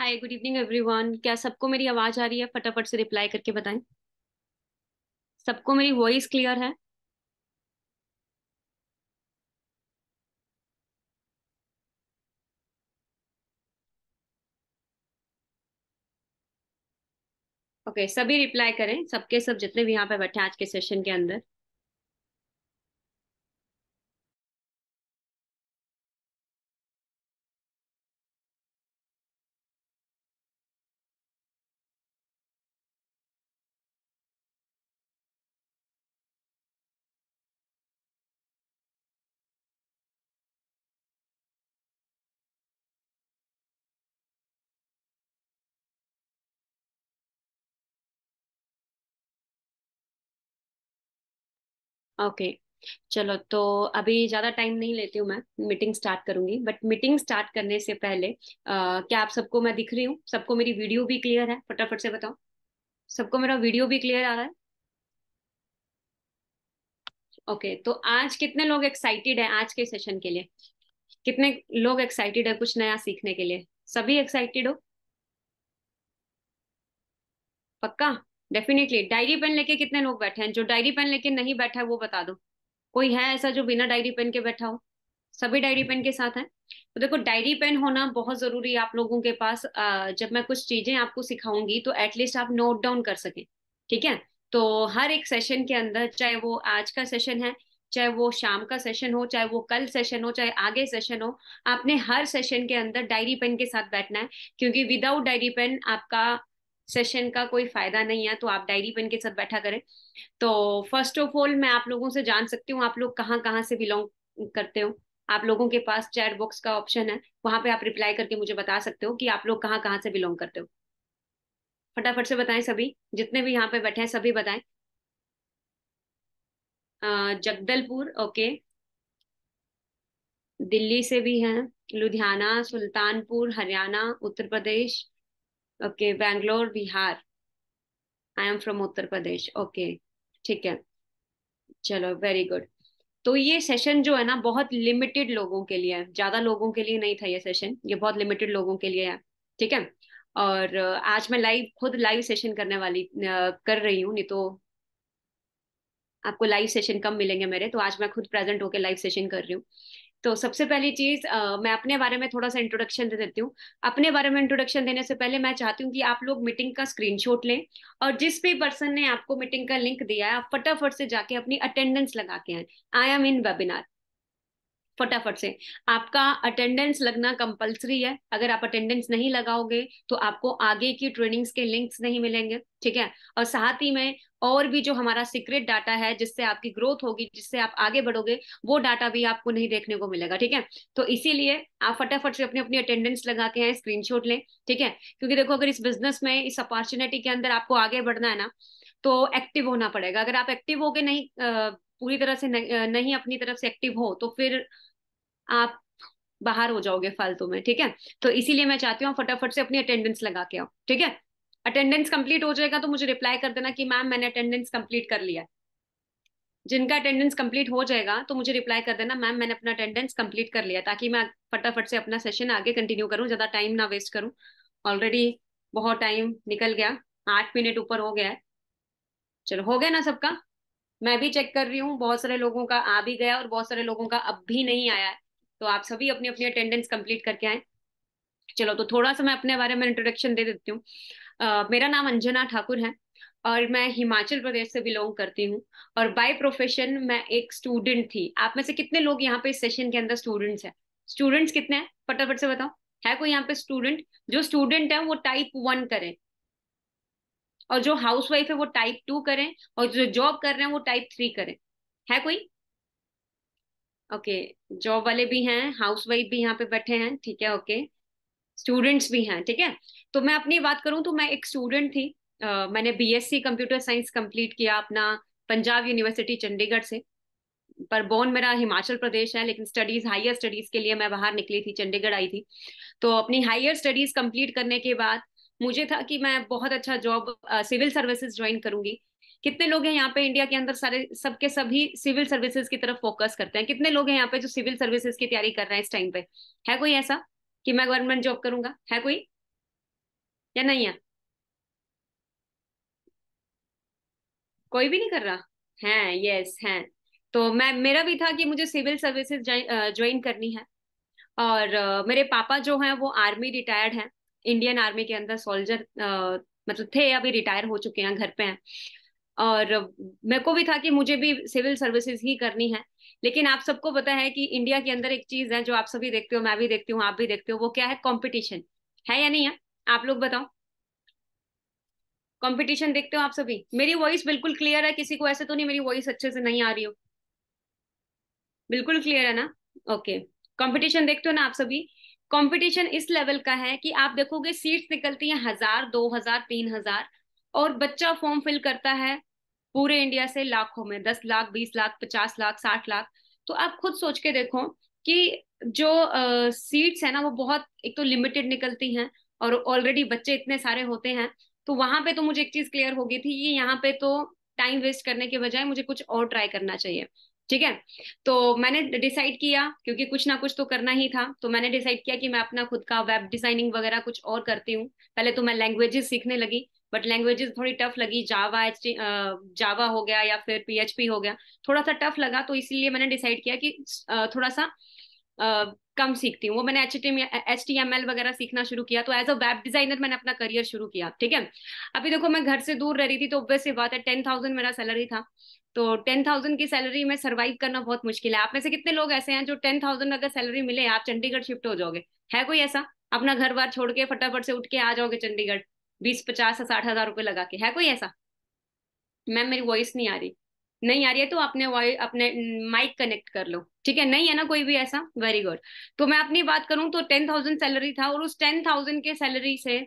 हाय, good evening everyone. क्या सबको मेरी आवाज आ रही है? फटाफट से रिप्लाई करके बताएं। सबको मेरी वॉइस क्लियर है? ओके, सभी रिप्लाई करें, सबके सब जितने भी यहाँ पे बैठे हैं आज के सेशन के अंदर। ओके, चलो तो अभी ज्यादा टाइम नहीं लेती हूँ, मैं मीटिंग स्टार्ट करूंगी। बट मीटिंग स्टार्ट करने से पहले क्या आप सबको मैं दिख रही हूँ? सबको मेरी वीडियो भी क्लियर है? फटाफट से बताओ। सबको मेरा वीडियो भी क्लियर आ रहा है? ओके, तो आज कितने लोग एक्साइटेड है आज के सेशन के लिए? कितने लोग एक्साइटेड है कुछ नया सीखने के लिए? सभी एक्साइटेड हो? पक्का? डेफिनेटली। डायरी पेन लेके कितने लोग बैठे हैं? जो डायरी पेन लेके नहीं बैठा है वो बता दो। कोई है ऐसा जो बिना डायरी पेन के बैठा हो? सभी डायरी पेन के साथ हैं? तो देखो, डायरी पेन होना बहुत जरूरी है आप लोगों के पास। जब मैं कुछ चीजें आपको सिखाऊंगी तो एटलीस्ट आप नोट डाउन कर सकें। ठीक है? तो हर एक सेशन के अंदर, चाहे वो आज का सेशन है, चाहे वो शाम का सेशन हो, चाहे वो कल सेशन हो, चाहे आगे सेशन हो, आपने हर सेशन के अंदर डायरी पेन के साथ बैठना है। क्योंकि विदाउट डायरी पेन आपका सेशन का कोई फायदा नहीं है। तो आप डायरी पेन के साथ बैठा करें। तो फर्स्ट ऑफ ऑल मैं आप लोगों से जान सकती हूँ आप लोग कहाँ कहाँ से बिलोंग करते हो। आप लोगों के पास चैट बॉक्स का ऑप्शन है, वहां पे आप रिप्लाई करके मुझे बता सकते हो कि आप लोग कहाँ कहाँ से बिलोंग करते हो। फटाफट से बताएं, सभी जितने भी यहाँ पे बैठे हैं सभी बताएं। जगदलपुर, ओके। दिल्ली से भी हैं। Ludhiana, Sultanpur, Haryana, Uttar Pradesh. Okay, Bangalore, Bihar. I am from Uttar Pradesh, okay. ठीक है, चलो वेरी गुड। तो ये सेशन जो है ना, बहुत लिमिटेड लोगों के लिए है, ज्यादा लोगों के लिए नहीं था ये सेशन। ये बहुत लिमिटेड लोगों के लिए है। ठीक है? और आज मैं खुद लाइव सेशन कर रही हूँ। नहीं तो आपको लाइव सेशन कम मिलेंगे मेरे, तो आज मैं खुद प्रेजेंट होकर लाइव सेशन कर रही हूँ। तो सबसे पहली चीज, मैं अपने बारे में थोड़ा सा इंट्रोडक्शन दे देती हूँ। अपने बारे में इंट्रोडक्शन देने से पहले मैं चाहती हूँ कि आप लोग मीटिंग का स्क्रीनशॉट लें। और जिस भी पर्सन ने आपको मीटिंग का लिंक दिया है, आप फटाफट से जाके अपनी अटेंडेंस लगा के आए। I am in webinar. फटाफट से। आपका अटेंडेंस लगना कंपलसरी है। अगर आप अटेंडेंस नहीं लगाओगे तो आपको आगे की ट्रेनिंग्स के लिंक्स नहीं मिलेंगे। ठीक है? और साथ ही में और भी जो हमारा सीक्रेट डाटा है जिससे आपकी ग्रोथ होगी, जिससे आप आगे बढ़ोगे, वो डाटा भी आपको नहीं देखने को मिलेगा। ठीक है? तो इसीलिए आप फटाफट से अपनी अपनी अटेंडेंस लगा के आए, स्क्रीनशॉट लें। ठीक है? क्योंकि देखो, अगर इस बिजनेस में, इस अपॉर्चुनिटी के अंदर आपको आगे बढ़ना है ना, तो एक्टिव होना पड़ेगा। अगर आप एक्टिव होगे नहीं, पूरी तरह से नहीं अपनी तरफ से एक्टिव हो, तो फिर आप बाहर हो जाओगे फालतू में। ठीक है? तो इसीलिए मैं चाहती हूँ फटाफट से अपनी अटेंडेंस लगा के आओ। ठीक है? अटेंडेंस कंप्लीट हो जाएगा तो मुझे रिप्लाई कर देना कि मैम मैंने अटेंडेंस कंप्लीट कर लिया है। जिनका अटेंडेंस कंप्लीट हो जाएगा तो मुझे रिप्लाई कर देना, मैम मैंने अपना अटेंडेंस कंप्लीट कर लिया, ताकि मैं फटाफट से अपना सेशन आगे कंटिन्यू करूँ, ज्यादा टाइम ना वेस्ट करूँ। ऑलरेडी बहुत टाइम निकल गया, 8 मिनट ऊपर हो गया है। चलो, हो गया ना सबका? मैं भी चेक कर रही हूँ, बहुत सारे लोगों का आ भी गया और बहुत सारे लोगों का अब भी नहीं आया है। तो आप सभी अपनी अपनी अटेंडेंस कंप्लीट करके आए। चलो, तो थोड़ा सा मैं अपने बारे में इंट्रोडक्शन दे देती हूँ। मेरा नाम अंजना ठाकुर है और मैं हिमाचल प्रदेश से बिलोंग करती हूँ। और बाय प्रोफेशन मैं एक स्टूडेंट थी। आप में से कितने लोग यहाँ पे इस सेशन के अंदर स्टूडेंट्स हैं? स्टूडेंट्स कितने हैं फटाफट से बताओ। है कोई यहाँ पे स्टूडेंट? जो स्टूडेंट है वो टाइप 1 करें, और जो हाउस वाइफ है वो टाइप 2 करें, और जो जॉब कर रहे हैं वो टाइप 3 करें। है कोई? ओके, जॉब वाले भी हैं, हाउस वाइफ भी यहाँ पे बैठे हैं। ठीक है, ओके। स्टूडेंट्स भी हैं। ठीक है? तो मैं अपनी बात करूं तो मैं एक स्टूडेंट थी। मैंने बीएससी कंप्यूटर साइंस कंप्लीट किया अपना पंजाब यूनिवर्सिटी चंडीगढ़ से। पर बोर्न मेरा हिमाचल प्रदेश है, लेकिन स्टडीज, हायर स्टडीज के लिए मैं बाहर निकली थी, चंडीगढ़ आई थी। तो अपनी हायर स्टडीज कंप्लीट करने के बाद मुझे था कि मैं बहुत अच्छा जॉब सिविल सर्विसेज ज्वाइन करूंगी। कितने लोग हैं यहाँ पे इंडिया के अंदर, सारे सबके सभी सिविल सर्विसेज की तरफ फोकस करते हैं? कितने लोग हैं यहाँ पे जो सिविल सर्विसेज की तैयारी कर रहे हैं इस टाइम पे? है कोई ऐसा कि मैं गवर्नमेंट जॉब करूंगा? है कोई? या नहीं है? कोई भी नहीं कर रहा है? यस है। तो मैं, मेरा भी था कि मुझे सिविल सर्विसेज ज्वाइन करनी है। और मेरे पापा जो हैं वो आर्मी रिटायर्ड हैं, इंडियन आर्मी के अंदर सोल्जर मतलब थे, अभी रिटायर हो चुके हैं, घर पे हैं। और मेरे को भी था कि मुझे भी सिविल सर्विसेज ही करनी है। लेकिन आप सबको पता है कि इंडिया के अंदर एक चीज है जो आप सभी देखते हो, मैं भी देखती हूँ, आप भी देखते हो, वो क्या है? कंपटीशन। है या नहीं है? आप लोग बताओ। कंपटीशन देखते हो आप सभी? मेरी वॉइस बिल्कुल क्लियर है? किसी को ऐसे तो नहीं मेरी वॉइस अच्छे से नहीं आ रही हो? बिल्कुल क्लियर है ना? ओके। कंपटीशन देखते हो ना आप सभी? कंपटीशन इस लेवल का है कि आप देखोगे सीट्स निकलती हैं 1,000, 2,000, 3,000, और बच्चा फॉर्म फिल करता है पूरे इंडिया से लाखों में, 10 लाख, 20 लाख, 50 लाख, 60 लाख। तो आप खुद सोच के देखो कि जो सीट्स है ना वो बहुत, एक तो लिमिटेड निकलती हैं, और ऑलरेडी बच्चे इतने सारे होते हैं। तो वहां पे तो मुझे एक चीज क्लियर हो गई थी कि यहाँ पे तो टाइम वेस्ट करने के बजाय मुझे कुछ और ट्राई करना चाहिए। ठीक है। तो मैंने डिसाइड किया, क्योंकि कुछ ना कुछ तो करना ही था, तो मैंने डिसाइड किया कि मैं अपना खुद का वेब डिजाइनिंग वगैरह कुछ और करती हूँ। पहले तो मैं लैंग्वेजेस सीखने लगी, बट लैंग्वेजेस थोड़ी टफ लगी। जावा हो गया या फिर पीएचपी हो गया, थोड़ा सा टफ लगा, तो इसीलिए मैंने डिसाइड किया कि थोड़ा सा कम सीखती हूँ। वो मैंने HTML वगैरह सीखना शुरू किया, तो एज अ वेब डिजाइनर मैंने अपना करियर शुरू किया। ठीक है। अभी देखो मैं घर से दूर रह रही थी, तो ऑब्वियस सी बात है, 10,000 मेरा सैलरी था। तो 10,000 की सैलरी में सरवाइव करना बहुत मुश्किल है। आप में से कितने लोग ऐसे हैं जो 10,000 अगर सैलरी मिले, आप चंडीगढ़ शिफ्ट हो जाओगे? है कोई ऐसा? अपना घर बार छोड़ के फटाफट से उठ के आ जाओगे चंडीगढ़, 20, 50 या 60 हजार रुपए लगा के? है कोई ऐसा? मैम मेरी वॉइस नहीं आ रही? नहीं आ रही है तो अपने वॉइस, अपने माइक कनेक्ट कर लो। ठीक है, नहीं है ना कोई भी ऐसा? Very good. तो मैं अपनी बात करूं तो 10,000 सैलरी था, और उस 10,000 के सैलरी से,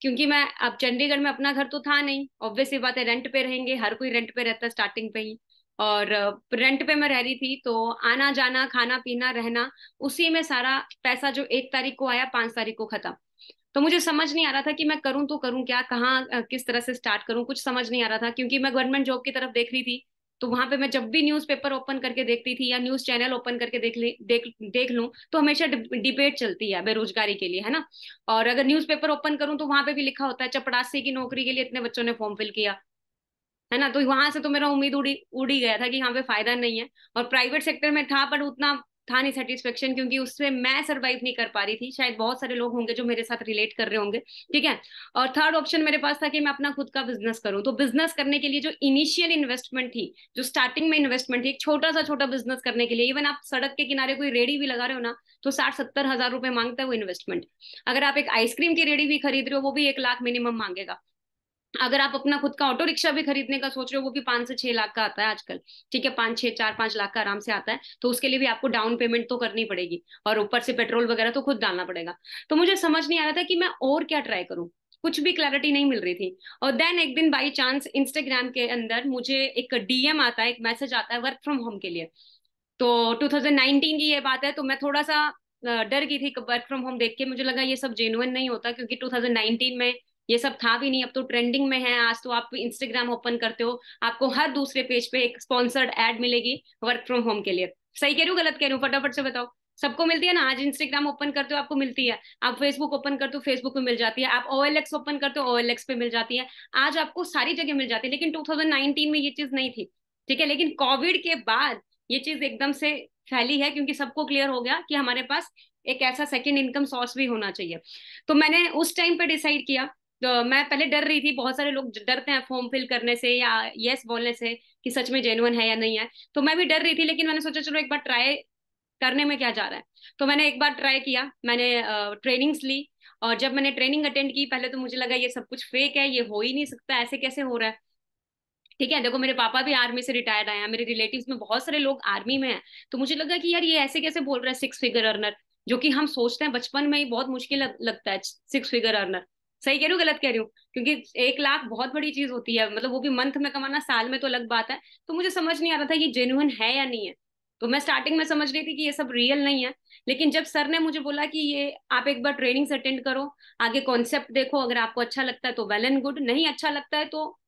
क्योंकि मैं अब चंडीगढ़ में अपना घर तो था नहीं, ऑब्वियस सी बात है, रेंट पे रहेंगे, हर कोई रेंट पे रहता है स्टार्टिंग पे ही। और रेंट पे मैं रह रही थी, तो आना जाना, खाना पीना, रहना, उसी में सारा पैसा जो 1 तारीख को आया, 5 तारीख को खत्म। तो मुझे समझ नहीं आ रहा था कि मैं करूं तो करूं क्या, कहाँ किस तरह से स्टार्ट करूं, कुछ समझ नहीं आ रहा था, क्योंकि मैं गवर्नमेंट जॉब की तरफ देख रही थी। तो वहां पे मैं जब भी न्यूज़पेपर ओपन करके देखती थी या न्यूज चैनल ओपन करके देख लूं, तो हमेशा डिबेट चलती है बेरोजगारी के लिए, है ना। और अगर न्यूज़पेपर ओपन करूं तो वहां पे भी लिखा होता है चपड़ासी की नौकरी के लिए इतने बच्चों ने फॉर्म फिल किया, है ना। तो वहां से तो मेरा उम्मीद उड़ी उड़ी गया था कि यहाँ पे फायदा नहीं है। और प्राइवेट सेक्टर में था, पर उतना था नहीं सेटिस्फेक्शन, क्योंकि उससे मैं सरवाइव नहीं कर पा रही थी। शायद बहुत सारे लोग होंगे जो मेरे साथ रिलेट कर रहे होंगे। ठीक है। और थर्ड ऑप्शन मेरे पास था कि मैं अपना खुद का बिजनेस करूं। तो बिजनेस करने के लिए जो इनिशियल इन्वेस्टमेंट थी, जो स्टार्टिंग में इन्वेस्टमेंट थी, एक छोटा बिजनेस करने के लिए, इवन आप सड़क के किनारे कोई रेडी भी लगा रहे हो ना, तो 60-70 हजार रुपए मांगता है वो इन्वेस्टमेंट। अगर आप एक आइसक्रीम की रेडी भी खरीद रहे हो, वो भी 1 लाख मिनिमम मांगेगा। अगर आप अपना खुद का ऑटो रिक्शा भी खरीदने का सोच रहे हो, वो भी 5 से 6 लाख का आता है आजकल। ठीक है, 5, 6, 4, 5 लाख का आराम से आता है। तो उसके लिए भी आपको डाउन पेमेंट तो करनी पड़ेगी, और ऊपर से पेट्रोल वगैरह तो खुद डालना पड़ेगा। तो मुझे समझ नहीं आ रहा था कि मैं और क्या ट्राई करूं, कुछ भी क्लैरिटी नहीं मिल रही थी। और देन एक दिन बाई चांस इंस्टाग्राम के अंदर मुझे एक डीएम आता है, एक मैसेज आता है वर्क फ्रॉम होम के लिए। तो 2019 की ये बात है, तो मैं थोड़ा सा डर गई थी वर्क फ्रॉम होम देख के। मुझे लगा ये सब जेन्युइन नहीं होता, क्योंकि 2019 में ये सब था भी नहीं। अब तो ट्रेंडिंग में है। आज तो आप इंस्टाग्राम ओपन करते हो, आपको हर दूसरे पेज पे एक स्पॉन्सर्ड एड मिलेगी वर्क फ्रॉम होम के लिए। सही कह रही हूँ, गलत कह रही हूँ? फटाफट से बताओ। सबको मिलती है ना? आज इंस्टाग्राम ओपन करते हो आपको मिलती है, आप फेसबुक ओपन करते हो फेसबुक पे मिल जाती है, आप OLX ओपन करते हो OLX पे मिल जाती है। आज आपको सारी जगह मिल जाती है, लेकिन 2019 में ये चीज नहीं थी। ठीक है। लेकिन कोविड के बाद ये चीज एकदम से फैली है, क्योंकि सबको क्लियर हो गया कि हमारे पास एक ऐसा सेकंड इनकम सोर्स भी होना चाहिए। तो मैंने उस टाइम पे डिसाइड किया। तो मैं पहले डर रही थी, बहुत सारे लोग डरते हैं फॉर्म फिल करने से या यस बोलने से, कि सच में जेन्युइन है या नहीं है। तो मैं भी डर रही थी, लेकिन मैंने सोचा चलो एक बार ट्राई करने में क्या जा रहा है। तो मैंने एक बार ट्राई किया, मैंने ट्रेनिंग्स ली। और जब मैंने ट्रेनिंग अटेंड की, पहले तो मुझे लगा ये सब कुछ फेक है, ये हो ही नहीं सकता, ऐसे कैसे हो रहा है। ठीक है। देखो मेरे पापा भी आर्मी से रिटायर्ड आए हैं, मेरे रिलेटिव्स में बहुत सारे लोग आर्मी में हैं। तो मुझे लगा कि यार ये ऐसे कैसे बोल रहा है 6 फिगर अर्नर, जो कि हम सोचते हैं बचपन में ही बहुत मुश्किल लगता है 6 फिगर अर्नर। सही कह रही हूँ, गलत कह रही हूँ? क्योंकि 1 लाख बहुत बड़ी चीज होती है, मतलब वो भी मंथ में कमाना, साल में तो अलग बात है। तो मुझे समझ नहीं आ रहा था ये जेन्युइन है या नहीं है। तो मैं स्टार्टिंग में समझ रही थी कि ये सब रियल नहीं है। लेकिन जब सर ने मुझे बोला कि ये आप एक बार ट्रेनिंग अटेंड करो, आगे कॉन्सेप्ट देखो, अगर आपको अच्छा लगता है तो वेल एंड गुड, नहीं अच्छा लगता है तो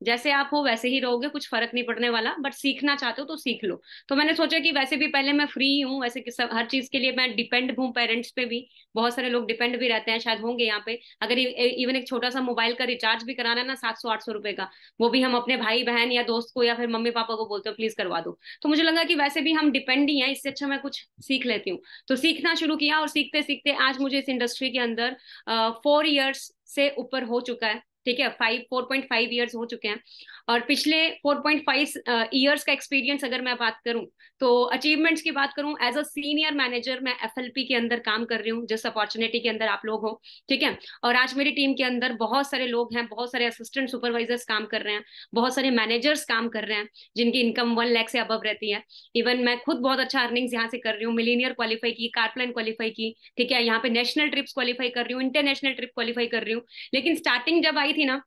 जैसे आप हो वैसे ही रहोगे, कुछ फर्क नहीं पड़ने वाला, बट सीखना चाहते हो तो सीख लो। तो मैंने सोचा कि वैसे भी पहले मैं फ्री हूँ, वैसे कि सब हर चीज के लिए मैं डिपेंड हूँ पेरेंट्स पे भी। बहुत सारे लोग डिपेंड भी रहते हैं, शायद होंगे यहाँ पे। अगर इवन एक छोटा सा मोबाइल का रिचार्ज भी कराना है ना, 700 800 रुपए का, वो भी हम अपने भाई बहन या दोस्त को या फिर मम्मी पापा को बोलते हो प्लीज करवा दो। तो मुझे लगा कि वैसे भी हम डिपेंड ही हैं, इससे अच्छा मैं कुछ सीख लेती हूँ। तो सीखना शुरू किया, और सीखते सीखते आज मुझे इस इंडस्ट्री के अंदर 4 इयर्स से ऊपर हो चुका है। ठीक है, 4.5 इयर्स हो चुके हैं। और पिछले 4.5 इयर्स का एक्सपीरियंस अगर मैं बात करूं, तो अचीवमेंट्स की बात करूं, एज अ सीनियर मैनेजर मैं एफएलपी के अंदर काम कर रही हूँ, जिस अपॉर्चुनिटी के अंदर आप लोग हो। ठीक है। और आज मेरी टीम के अंदर बहुत सारे लोग हैं, बहुत सारे असिस्टेंट सुपरवाइजर्स काम कर रहे हैं, बहुत सारे मैनेजर्स काम कर रहे हैं, जिनकी इनकम 1 लाख से अबव रहती है। इवन मैं खुद बहुत अच्छा अर्निंग्स यहाँ से कर रही हूँ, मिलीनियर क्वालिफाई की, कारप्लान क्वालिफाई की। ठीक है, यहाँ पे नेशनल ट्रिप्स क्वालिफाई कर रही हूँ, इंटरनेशनल ट्रिप क्वालिफाई कर रही हूँ। लेकिन स्टार्टिंग जब आई थी ना,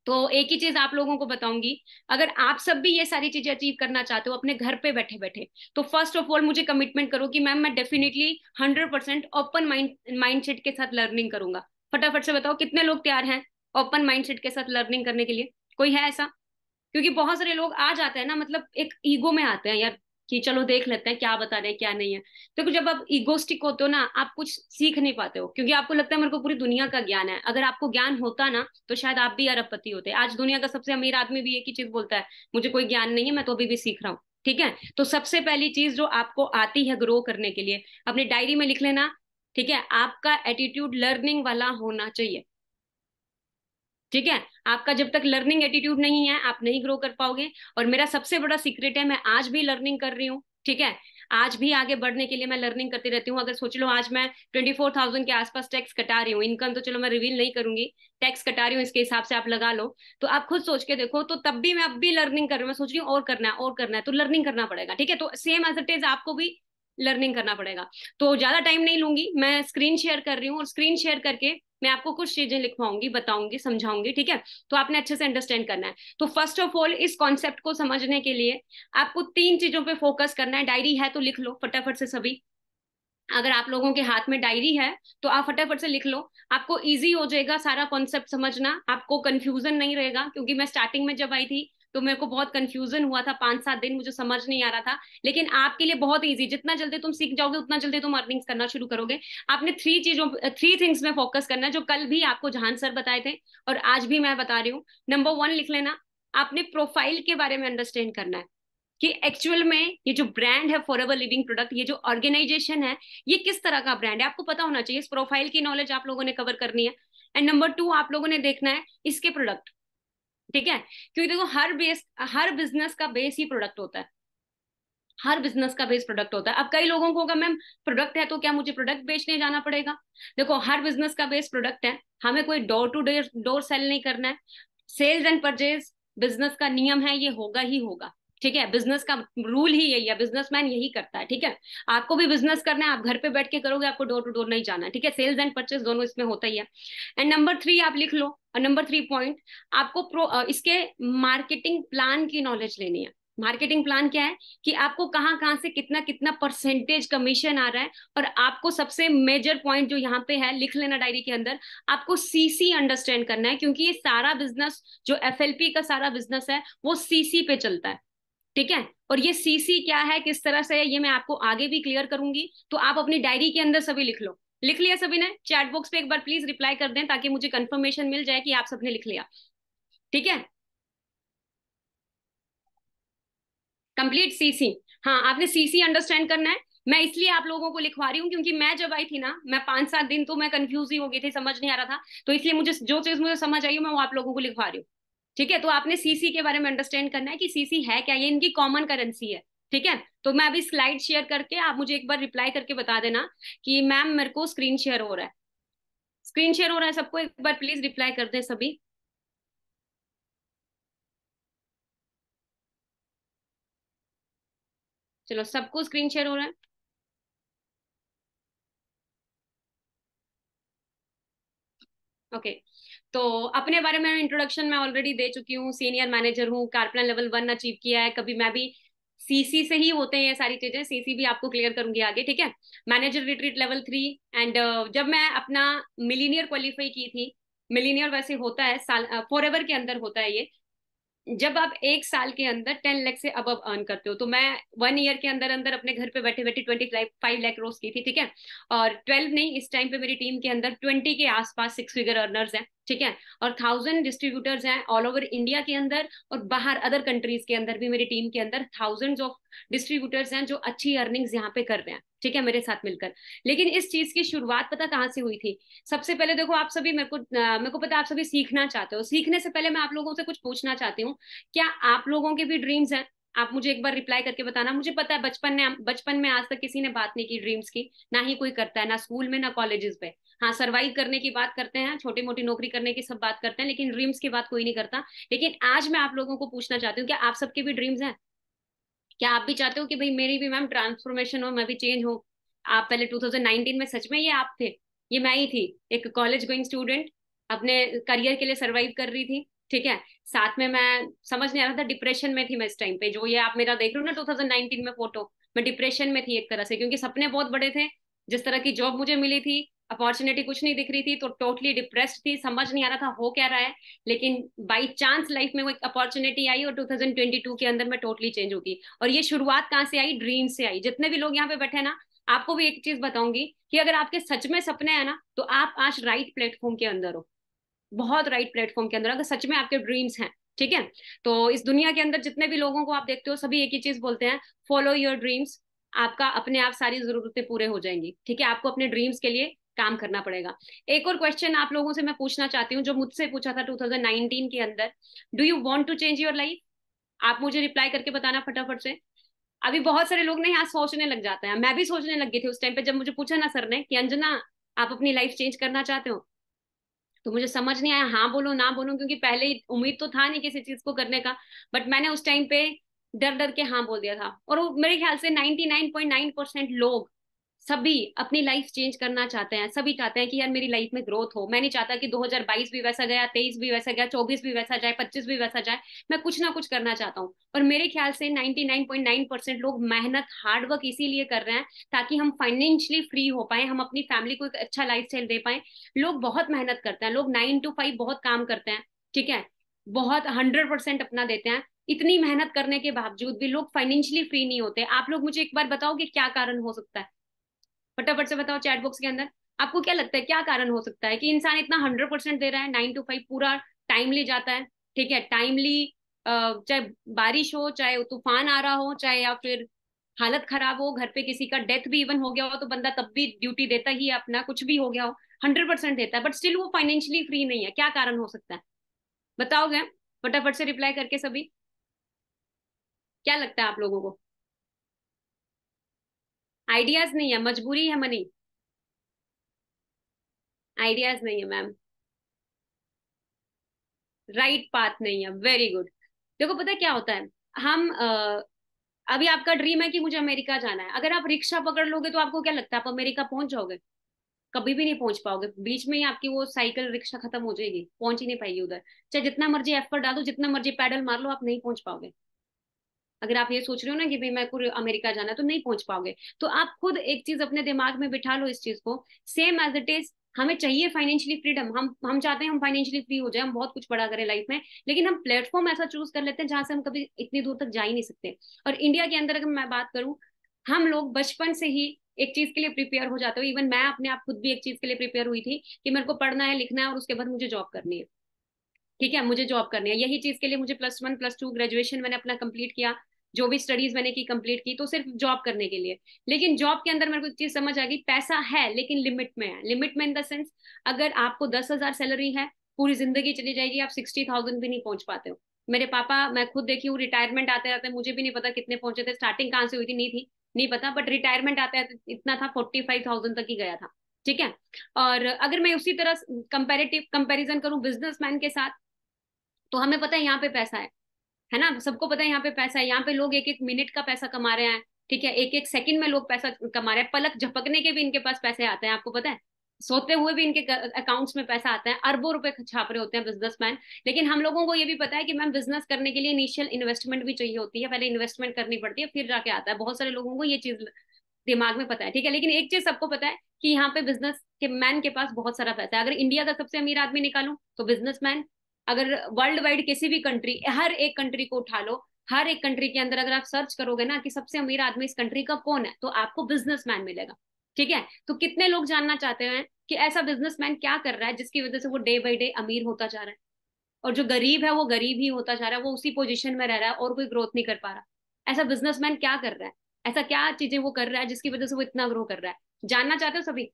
तो एक ही चीज आप लोगों को बताऊंगी, अगर आप सब भी ये सारी चीजें अचीव करना चाहते हो अपने घर पे बैठे बैठे, तो फर्स्ट ऑफ ऑल मुझे कमिटमेंट करो कि मैम मैं डेफिनेटली 100% ओपन माइंडसेट के साथ लर्निंग करूंगा। फटाफट से बताओ कितने लोग तैयार हैं ओपन माइंडसेट के साथ लर्निंग करने के लिए? कोई है ऐसा? क्योंकि बहुत सारे लोग आ जाते हैं ना, मतलब एक ईगो में आते हैं यार, कि चलो देख लेते हैं क्या बता रहे हैं क्या नहीं है। देखो, जब आप ईगोस्टिक होते हो ना, आप कुछ सीख नहीं पाते हो, क्योंकि आपको लगता है मेरे को पूरी दुनिया का ज्ञान है। अगर आपको ज्ञान होता ना, तो शायद आप भी अरबपति होते। आज दुनिया का सबसे अमीर आदमी भी एक ही चीज बोलता है, मुझे कोई ज्ञान नहीं है, मैं तो अभी भी सीख रहा हूँ। ठीक है। तो सबसे पहली चीज जो आपको आती है ग्रो करने के लिए, अपनी डायरी में लिख लेना। ठीक है, आपका एटीट्यूड लर्निंग वाला होना चाहिए। ठीक है। आपका जब तक लर्निंग एटीट्यूड नहीं है, आप नहीं ग्रो कर पाओगे। और मेरा सबसे बड़ा सीक्रेट है, मैं आज भी लर्निंग कर रही हूँ। ठीक है। आज भी आगे बढ़ने के लिए मैं लर्निंग करती रहती हूँ। अगर सोच लो आज मैं 24,000 के आसपास टैक्स कटा रही हूँ, इनकम तो चलो मैं रिवील नहीं करूंगी, टैक्स कटा रही हूँ, इसके हिसाब से आप लगा लो। तो आप खुद सोच के देखो, तो तब भी मैं अब भी लर्निंग कर रही हूँ, मैं सोच रही हूँ और करना है और करना है, तो लर्निंग करना पड़ेगा। ठीक है, तो सेम एज इट इज आपको भी लर्निंग करना पड़ेगा। तो ज्यादा टाइम नहीं लूंगी, मैं स्क्रीन शेयर कर रही हूँ, और स्क्रीन शेयर करके मैं आपको कुछ चीजें लिखवाऊंगी, बताऊंगी, समझाऊंगी। ठीक है। तो आपने अच्छे से अंडरस्टैंड करना है। तो फर्स्ट ऑफ ऑल इस कॉन्सेप्ट को समझने के लिए आपको 3 चीजों पे फोकस करना है। डायरी है तो लिख लो फटाफट से सभी। अगर आप लोगों के हाथ में डायरी है, तो आप फटाफट से लिख लो। आपको इजी हो जाएगा सारा कॉन्सेप्ट समझना, आपको कंफ्यूजन नहीं रहेगा। क्योंकि मैं स्टार्टिंग में जब आई थी, तो मेरे को बहुत कंफ्यूजन हुआ था, 5 7 दिन मुझे समझ नहीं आ रहा था। लेकिन आपके लिए बहुत इजी, जितना जल्दी तुम सीख जाओगे उतना जल्दी तुम अर्निंग्स करना शुरू करोगे। आपने 3 थिंग्स में फोकस करना है, जो कल भी आपको जहान सर बताए थे और आज भी मैं बता रही हूँ। नंबर 1 लिख लेना, आपने प्रोफाइल के बारे में अंडरस्टैंड करना है, कि एक्चुअल में ये जो ब्रांड है फॉरएवर लिविंग प्रोडक्ट, ये जो ऑर्गेनाइजेशन है, ये किस तरह का ब्रांड है, आपको पता होना चाहिए। इस प्रोफाइल की नॉलेज आप लोगों ने कवर करनी है। एंड नंबर 2, आप लोगों ने देखना है इसके प्रोडक्ट। ठीक है, क्योंकि देखो हर बिजनेस का बेस ही प्रोडक्ट होता है। हर बिजनेस का बेस प्रोडक्ट होता है। अब कई लोगों को होगा मैम प्रोडक्ट है तो क्या मुझे प्रोडक्ट बेचने जाना पड़ेगा? देखो, हर बिजनेस का बेस प्रोडक्ट है, हमें कोई door to door door sale नहीं करना है। सेल्स एंड परचेज बिजनेस का नियम है, ये होगा ही होगा। ठीक है, बिजनेस का रूल ही यही है, बिजनेसमैन यही करता है। ठीक है, आपको भी बिजनेस करना है, आप घर पे बैठ के करोगे, आपको डोर टू डोर नहीं जाना है। ठीक है, सेल्स एंड परचेज दोनों इसमें होता ही है। एंड नंबर 3 आप लिख लो, और नंबर 3 पॉइंट, आपको इसके मार्केटिंग प्लान की नॉलेज लेनी है। मार्केटिंग प्लान क्या है, कि आपको कहाँ कहाँ से कितना कितना परसेंटेज कमीशन आ रहा है। और आपको सबसे मेजर पॉइंट जो यहाँ पे है, लिख लेना डायरी के अंदर, आपको सीसी अंडरस्टैंड करना है। क्योंकि ये सारा बिजनेस, जो एफएलपी का सारा बिजनेस है, वो सीसी पे चलता है। ठीक है, और ये सीसी क्या है, किस तरह से है, ये मैं आपको आगे भी क्लियर करूंगी। तो आप अपनी डायरी के अंदर सभी लिख लो। लिख लिया सभी ने? चैट बॉक्स पे एक बार प्लीज रिप्लाई कर दें, ताकि मुझे कंफर्मेशन मिल जाए कि आप सबने लिख लिया। ठीक है, कंप्लीट सीसी। हाँ, आपने सीसी अंडरस्टैंड करना है। मैं इसलिए आप लोगों को लिखवा रही हूँ, क्योंकि मैं जब आई थी ना, मैं 5 7 दिन तो मैं कंफ्यूज ही हो गई थी, समझ नहीं आ रहा था। तो इसलिए मुझे जो चीज मुझे समझ आई, मैं वो आप लोगों को लिखवा रही हूँ। ठीक है, तो आपने सीसी के बारे में अंडरस्टैंड करना है, कि सीसी है क्या, ये इनकी कॉमन करेंसी है। ठीक है, तो मैं अभी स्लाइड शेयर करके, आप मुझे एक बार रिप्लाई करके बता देना कि मैम मेरे को स्क्रीन शेयर हो रहा है। स्क्रीन शेयर हो रहा है सबको? एक बार प्लीज रिप्लाई कर दें सभी। चलो, सबको स्क्रीन शेयर हो रहा है। ओके। तो अपने बारे में इंट्रोडक्शन मैं ऑलरेडी दे चुकी हूँ, सीनियर मैनेजर हूँ, कारप्लान लेवल 1 अचीव किया है। कभी मैं भी सीसी से ही होते हैं ये सारी चीजें, सीसी भी आपको क्लियर करूंगी आगे। ठीक है, मैनेजर रिट्रीट लेवल 3। एंड जब मैं अपना मिलीनियर क्वालिफाई की थी, मिलीनियर वैसे होता है साल, फॉरएवर के अंदर होता है ये। जब आप एक साल के अंदर 10 लाख से अब अर्न करते हो, तो मैं 1 ईयर के अंदर अंदर अपने घर पे बैठे बैठे 25 लाख रोज की थी, ठीक है। और 12 नहीं, इस टाइम पे मेरी टीम के अंदर 20 के आसपास 6 फिगर अर्नर्स हैं, ठीक है। और 1000 डिस्ट्रीब्यूटर्स हैं ऑल ओवर इंडिया के अंदर, और बाहर अदर कंट्रीज के अंदर भी मेरी टीम के अंदर थाउजेंड्स ऑफ डिस्ट्रीब्यूटर्स हैं जो अच्छी अर्निंग्स यहाँ पे कर रहे हैं, ठीक है, मेरे साथ मिलकर। लेकिन इस चीज की शुरुआत पता कहाँ से हुई थी? सबसे पहले देखो, आप सभी मेरे को पता है आप सभी सीखना चाहते हो। सीखने से पहले मैं आप लोगों से कुछ पूछना चाहती हूँ। क्या आप लोगों के भी ड्रीम्स हैं? आप मुझे एक बार रिप्लाई करके बताना। मुझे पता है बचपन में आज तक किसी ने बात नहीं की ड्रीम्स की, ना ही कोई करता है, ना स्कूल में ना कॉलेजेस पे। हाँ, सरवाइव करने की बात करते हैं, छोटी मोटी नौकरी करने की सब बात करते हैं, लेकिन ड्रीम्स की बात कोई नहीं करता। लेकिन आज मैं आप लोगों को पूछना चाहती हूँ, क्या आप सबके भी ड्रीम्स हैं? क्या आप भी चाहते हो कि भाई मेरी भी मैम ट्रांसफॉर्मेशन हो, मैं भी चेंज हो? आप पहले 2019 में सच में ये आप थे? ये मैं ही थी, एक कॉलेज गोइंग स्टूडेंट, अपने करियर के लिए सरवाइव कर रही थी, ठीक है। साथ में मैं समझ नहीं आ रहा था, डिप्रेशन में थी मैं इस टाइम पे। जो ये आप मेरा देख रहे हो ना 2019 में फोटो, मैं डिप्रेशन में थी एक तरह से, क्योंकि सपने बहुत बड़े थे। जिस तरह की जॉब मुझे मिली थी, अपॉर्चुनिटी कुछ नहीं दिख रही थी, तो टोटली डिप्रेस्ड थी, समझ नहीं आ रहा था हो क्या रहा है। लेकिन बाई चांस लाइफ में वो एक अपॉर्चुनिटी आई, और 2022 के अंदर मैं टोटली चेंज होगी। और ये शुरुआत कहाँ से आई? ड्रीम से आई। जितने भी लोग यहाँ पे बैठे हैं ना, आपको भी एक चीज बताऊंगी कि अगर आपके सच में सपने हैं ना, तो आप आज राइट प्लेटफॉर्म के अंदर हो, बहुत राइट प्लेटफॉर्म के अंदर, अगर सच में आपके ड्रीम्स हैं, ठीक है। तो इस दुनिया के अंदर जितने भी लोगों को आप देखते हो, सभी एक ही चीज बोलते हैं, फॉलो योर ड्रीम्स। आपका अपने आप सारी जरूरतें पूरे हो जाएंगी, ठीक है। आपको अपने ड्रीम्स के लिए काम करना पड़ेगा। एक और क्वेश्चन आप लोगों से मैं पूछना चाहती हूँ, जो मुझसे पूछा था 2019 के अंदर, do you want to change your life? आप मुझे रिप्लाई करके बताना फटाफट से। अभी बहुत सारे लोग ना यहाँ सोचने लग जाते हैं, मैं भी सोचने लग गई थी उस टाइम पे जब मुझे पूछा ना सर ने कि अंजना, आप अपनी लाइफ चेंज करना चाहते हो? तो मुझे समझ नहीं आया हाँ बोलो ना बोलो, क्योंकि पहले ही उम्मीद तो था नहीं किसी चीज को करने का। बट मैंने उस टाइम पे डर डर के हाँ बोल दिया था। और वो मेरे ख्याल से 99.9% लोग, सभी अपनी लाइफ चेंज करना चाहते हैं। सभी चाहते हैं कि यार मेरी लाइफ में ग्रोथ हो। मैं नहीं चाहता कि 2022 भी वैसा गया, 23 भी वैसा गया, 24 भी वैसा जाए, 25 भी वैसा जाए। मैं कुछ ना कुछ करना चाहता हूँ। और मेरे ख्याल से 99.9% लोग मेहनत, हार्डवर्क इसीलिए कर रहे हैं ताकि हम फाइनेंशियली फ्री हो पाए, हम अपनी फैमिली को एक अच्छा लाइफ स्टाइल दे पाए। लोग बहुत मेहनत करते हैं, लोग 9 to 5 बहुत काम करते हैं, ठीक है, बहुत 100% अपना देते हैं। इतनी मेहनत करने के बावजूद भी लोग फाइनेंशियली फ्री नहीं होते। आप लोग मुझे एक बार बताओ कि क्या कारण हो सकता है? फटाफट से बताओ चैट बॉक्स के अंदर। आपको क्या लगता है क्या कारण हो सकता है कि इंसान इतना 100% दे रहा है, 9 to 5 पूरा टाइमली जाता है, ठीक है, टाइमली, चाहे बारिश हो, चाहे तूफान आ रहा हो, चाहे या फिर हालत खराब हो, घर पे किसी का डेथ भी इवन हो गया हो, तो बंदा तब भी ड्यूटी देता ही है अपना, कुछ भी हो गया हो, 100% देता है, बट स्टिल वो फाइनेंशियली फ्री नहीं है। क्या कारण हो सकता है? बताओगे? फटाफट से रिप्लाई करके सभी। क्या लगता है आप लोगों को? आइडियाज नहीं है, मजबूरी है मनी? आइडियाज नहीं है मैम, राइट पाथ नहीं है, वेरी गुड। देखो पता है क्या होता है, हम अभी आपका ड्रीम है कि मुझे अमेरिका जाना है। अगर आप रिक्शा पकड़ लोगे तो आपको क्या लगता है आप अमेरिका पहुंच जाओगे? कभी भी नहीं पहुंच पाओगे, बीच में ही आपकी वो साइकिल रिक्शा खत्म हो जाएगी, पहुंच ही नहीं पाएगी उधर। चाहे जितना मर्जी एफर्ट डालो, जितना मर्जी पैडल मार लो, आप नहीं पहुंच पाओगे। अगर आप ये सोच रहे हो ना कि भाई मैं को अमेरिका जाना है, तो नहीं पहुंच पाओगे। तो आप खुद एक चीज अपने दिमाग में बिठा लो इस चीज को, सेम एज इट इज। हमें चाहिए फाइनेंशियली फ्रीडम, हम चाहते हैं हम फाइनेंशियली फ्री हो जाए, हम बहुत कुछ बड़ा करें लाइफ में। लेकिन हम प्लेटफॉर्म ऐसा चूज कर लेते हैं जहां से हम कभी इतनी दूर तक जा ही नहीं सकते। और इंडिया के अंदर अगर मैं बात करूं, हम लोग बचपन से ही एक चीज के लिए प्रिपेयर हो जाते हो। इवन मैं अपने आप खुद भी एक चीज के लिए प्रिपेयर हुई थी कि मेरे को पढ़ना है, लिखना है, और उसके बाद मुझे जॉब करनी है, ठीक है, मुझे जॉब करनी है। यही चीज के लिए मुझे +1 +2 ग्रेजुएशन मैंने अपना कंप्लीट किया, जो भी स्टडीज मैंने की कंप्लीट की, तो सिर्फ जॉब करने के लिए। लेकिन जॉब के अंदर मेरे को एक चीज समझ आ गई, पैसा है लेकिन लिमिट में है। लिमिट में इन द सेंस, अगर आपको 10,000 सैलरी है, पूरी जिंदगी चली जाएगी, आप 60,000 भी नहीं पहुंच पाते हो। मेरे पापा, मैं खुद देखी हूँ, रिटायरमेंट आते आते मुझे भी नहीं पता कितने पहुंचे थे, स्टार्टिंग कहाँ से हुई थी नहीं थी, नहीं पता, बट रिटायरमेंट आते आते इतना था, 45,000 तक ही गया था, ठीक है। और अगर मैं उसी तरह कंपेरेटिव कंपैरिजन करूं बिजनेसमैन के साथ, तो हमें पता है यहाँ पे पैसा है ना, सबको पता है यहाँ पे पैसा है। यहाँ पे लोग एक एक मिनट का पैसा कमा रहे हैं, ठीक है, एक एक सेकंड में लोग पैसा कमा रहे हैं, पलक झपकने के भी इनके पास पैसे आते हैं, आपको पता है, सोते हुए भी इनके अकाउंट्स में पैसा आता है, अरबों रुपए छाप रहे होते हैं बिजनेसमैन। लेकिन हम लोगों को ये भी पता है कि मैम बिजनेस करने के लिए इनिशियल इन्वेस्टमेंट भी चाहिए होती है, पहले इन्वेस्टमेंट करनी पड़ती है, फिर जाके आता है। बहुत सारे लोगों को ये चीज दिमाग में पता है, ठीक है। लेकिन एक चीज सबको पता है कि यहाँ पे बिजनेस के मैन के पास बहुत सारा पैसा है। अगर इंडिया का सबसे अमीर आदमी निकालूं तो बिजनेसमैन, अगर वर्ल्ड वाइड किसी भी कंट्री, हर एक कंट्री को उठा लो, हर एक कंट्री के अंदर अगर आप सर्च करोगे ना कि सबसे अमीर आदमी इस कंट्री का कौन है, तो आपको बिजनेसमैन मिलेगा। ठीक है, तो कितने लोग जानना चाहते हैं कि ऐसा बिजनेसमैन क्या कर रहा है जिसकी वजह से वो डे बाई डे अमीर होता जा रहा है, और जो गरीब है वो गरीब ही होता जा रहा है, वो उसी पोजीशन में रह रहा है और कोई ग्रोथ नहीं कर पा रहा। ऐसा बिजनेसमैन क्या कर रहा है, ऐसा क्या चीजें वो कर रहा है जिसकी वजह से वो इतना ग्रो कर रहा है? जानना चाहते हो सभी?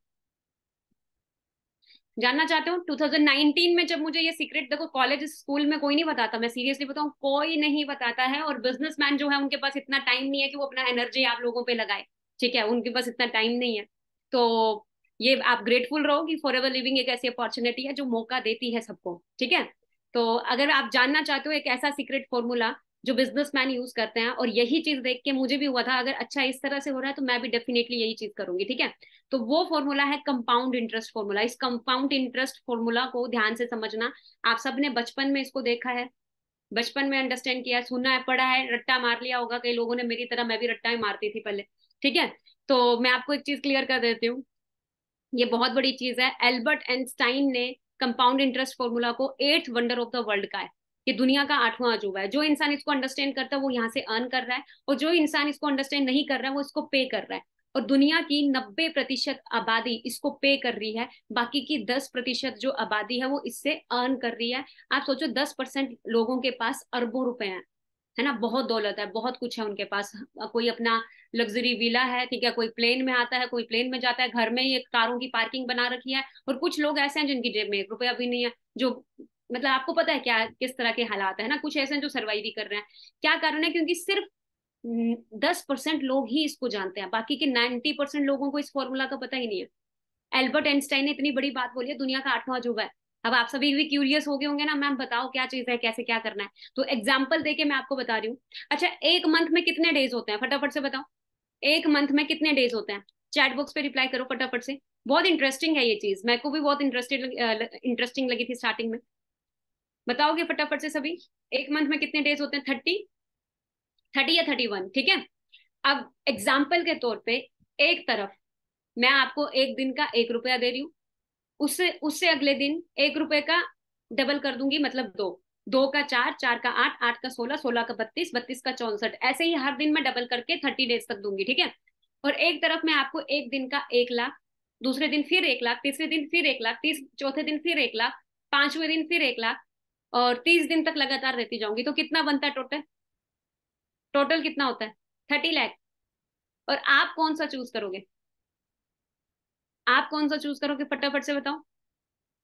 जानना चाहते हो? 2019 में जब मुझे ये सीक्रेट, देखो कॉलेज स्कूल में कोई नहीं बताता, मैं सीरियसली बताऊं, कोई नहीं बताता है। और बिजनेसमैन जो है उनके पास इतना टाइम नहीं है कि वो अपना एनर्जी आप लोगों पे लगाए। ठीक है, उनके पास इतना टाइम नहीं है। तो ये आप ग्रेटफुल रहो कि फॉर एवर लिविंग एक ऐसी अपॉर्चुनिटी है जो मौका देती है सबको। ठीक है, तो अगर आप जानना चाहते हो एक ऐसा सीक्रेट फॉर्मूला जो बिजनेसमैन यूज करते हैं, और यही चीज देख के मुझे भी हुआ था, अगर अच्छा इस तरह से हो रहा है तो मैं भी डेफिनेटली यही चीज करूंगी। ठीक है, तो वो फॉर्मूला है कंपाउंड इंटरेस्ट फॉर्मूला। इस कंपाउंड इंटरेस्ट फॉर्मूला को ध्यान से समझना। आप सबने बचपन में इसको देखा है, बचपन में अंडरस्टैंड किया है, सुना है, पढ़ा है, रट्टा मार लिया होगा कई लोगों ने, मेरी तरह मैं भी रट्टा ही मारती थी पहले। ठीक है, तो मैं आपको एक चीज क्लियर कर देती हूँ, ये बहुत बड़ी चीज है। एल्बर्ट आइंस्टाइन ने कंपाउंड इंटरेस्ट फॉर्मूला को eighth wonder of the world का है, ये दुनिया का आठवां अजूबा है। जो इंसान इसको अंडरस्टैंड करता है वो यहाँ से अर्न कर रहा है, और जो इंसान इसको अंडरस्टैंड नहीं कर रहा है वो इसको पे कर रहा है। और दुनिया की 90% आबादी इसको पे कर रही है, बाकी की 10% जो आबादी है वो इससे अर्न कर रही है। आप सोचो 10% लोगों के पास अरबों रुपए हैं, है ना, बहुत दौलत है, बहुत कुछ है उनके पास। कोई अपना लग्जरी विला है, ठीक है, कोई प्लेन में आता है, कोई प्लेन में जाता है, घर में ही एक कारों की पार्किंग बना रखी है। और कुछ लोग ऐसे हैं जिनकी जेब में 1 रुपया भी नहीं है, जो मतलब आपको पता है क्या किस तरह के हालात है ना, कुछ ऐसे हैं जो सर्वाइव ही कर रहे हैं। क्या कारण है? क्योंकि सिर्फ 10% लोग ही इसको जानते हैं, बाकी के 90% लोगों को इस फॉर्मूला का पता ही नहीं है। एल्बर्ट आइंस्टाइन ने इतनी बड़ी बात बोली है, दुनिया का आठवां अजूबा है। अब आप सभी भी क्यूरियस हो गए होंगे ना, मैम बताओ क्या चीज है, कैसे क्या करना है? तो एग्जाम्पल देके मैं आपको बता रही हूँ। अच्छा, एक मंथ में कितने डेज होते हैं, फटाफट से बताओ। एक मंथ में कितने डेज होते हैं? चैट बॉक्स पे रिप्लाई करो फटाफट से। बहुत इंटरेस्टिंग है ये चीज, मेरे को भी बहुत इंटरेस्टिंग लगी थी स्टार्टिंग में। बताओगे फटाफट से सभी? एक मंथ में कितने डेज होते हैं? 30, 30 या 31? ठीक है, अब एग्जाम्पल के तौर पे, एक तरफ मैं आपको एक दिन का 1 रुपया दे रही हूँ, उससे उससे अगले दिन 1 रुपए का डबल कर दूंगी, मतलब दो। दो का चार, चार का आठ, आठ का 16, 16 का 32, 32 का 64, ऐसे ही हर दिन मैं डबल करके 30 डेज तक दूंगी। ठीक है, और एक तरफ मैं आपको एक दिन का 1 लाख, दूसरे दिन फिर 1 लाख, तीसरे दिन फिर 1 लाख, चौथे दिन फिर 1 लाख, पांचवें दिन फिर 1 लाख, और 30 दिन तक लगातार देती जाऊंगी। तो कितना बनता है टोटल? टोटल कितना होता है? 30 लाख। और आप कौन सा चूज करोगे? आप कौन सा चूज करोगे फटाफट से बताओ।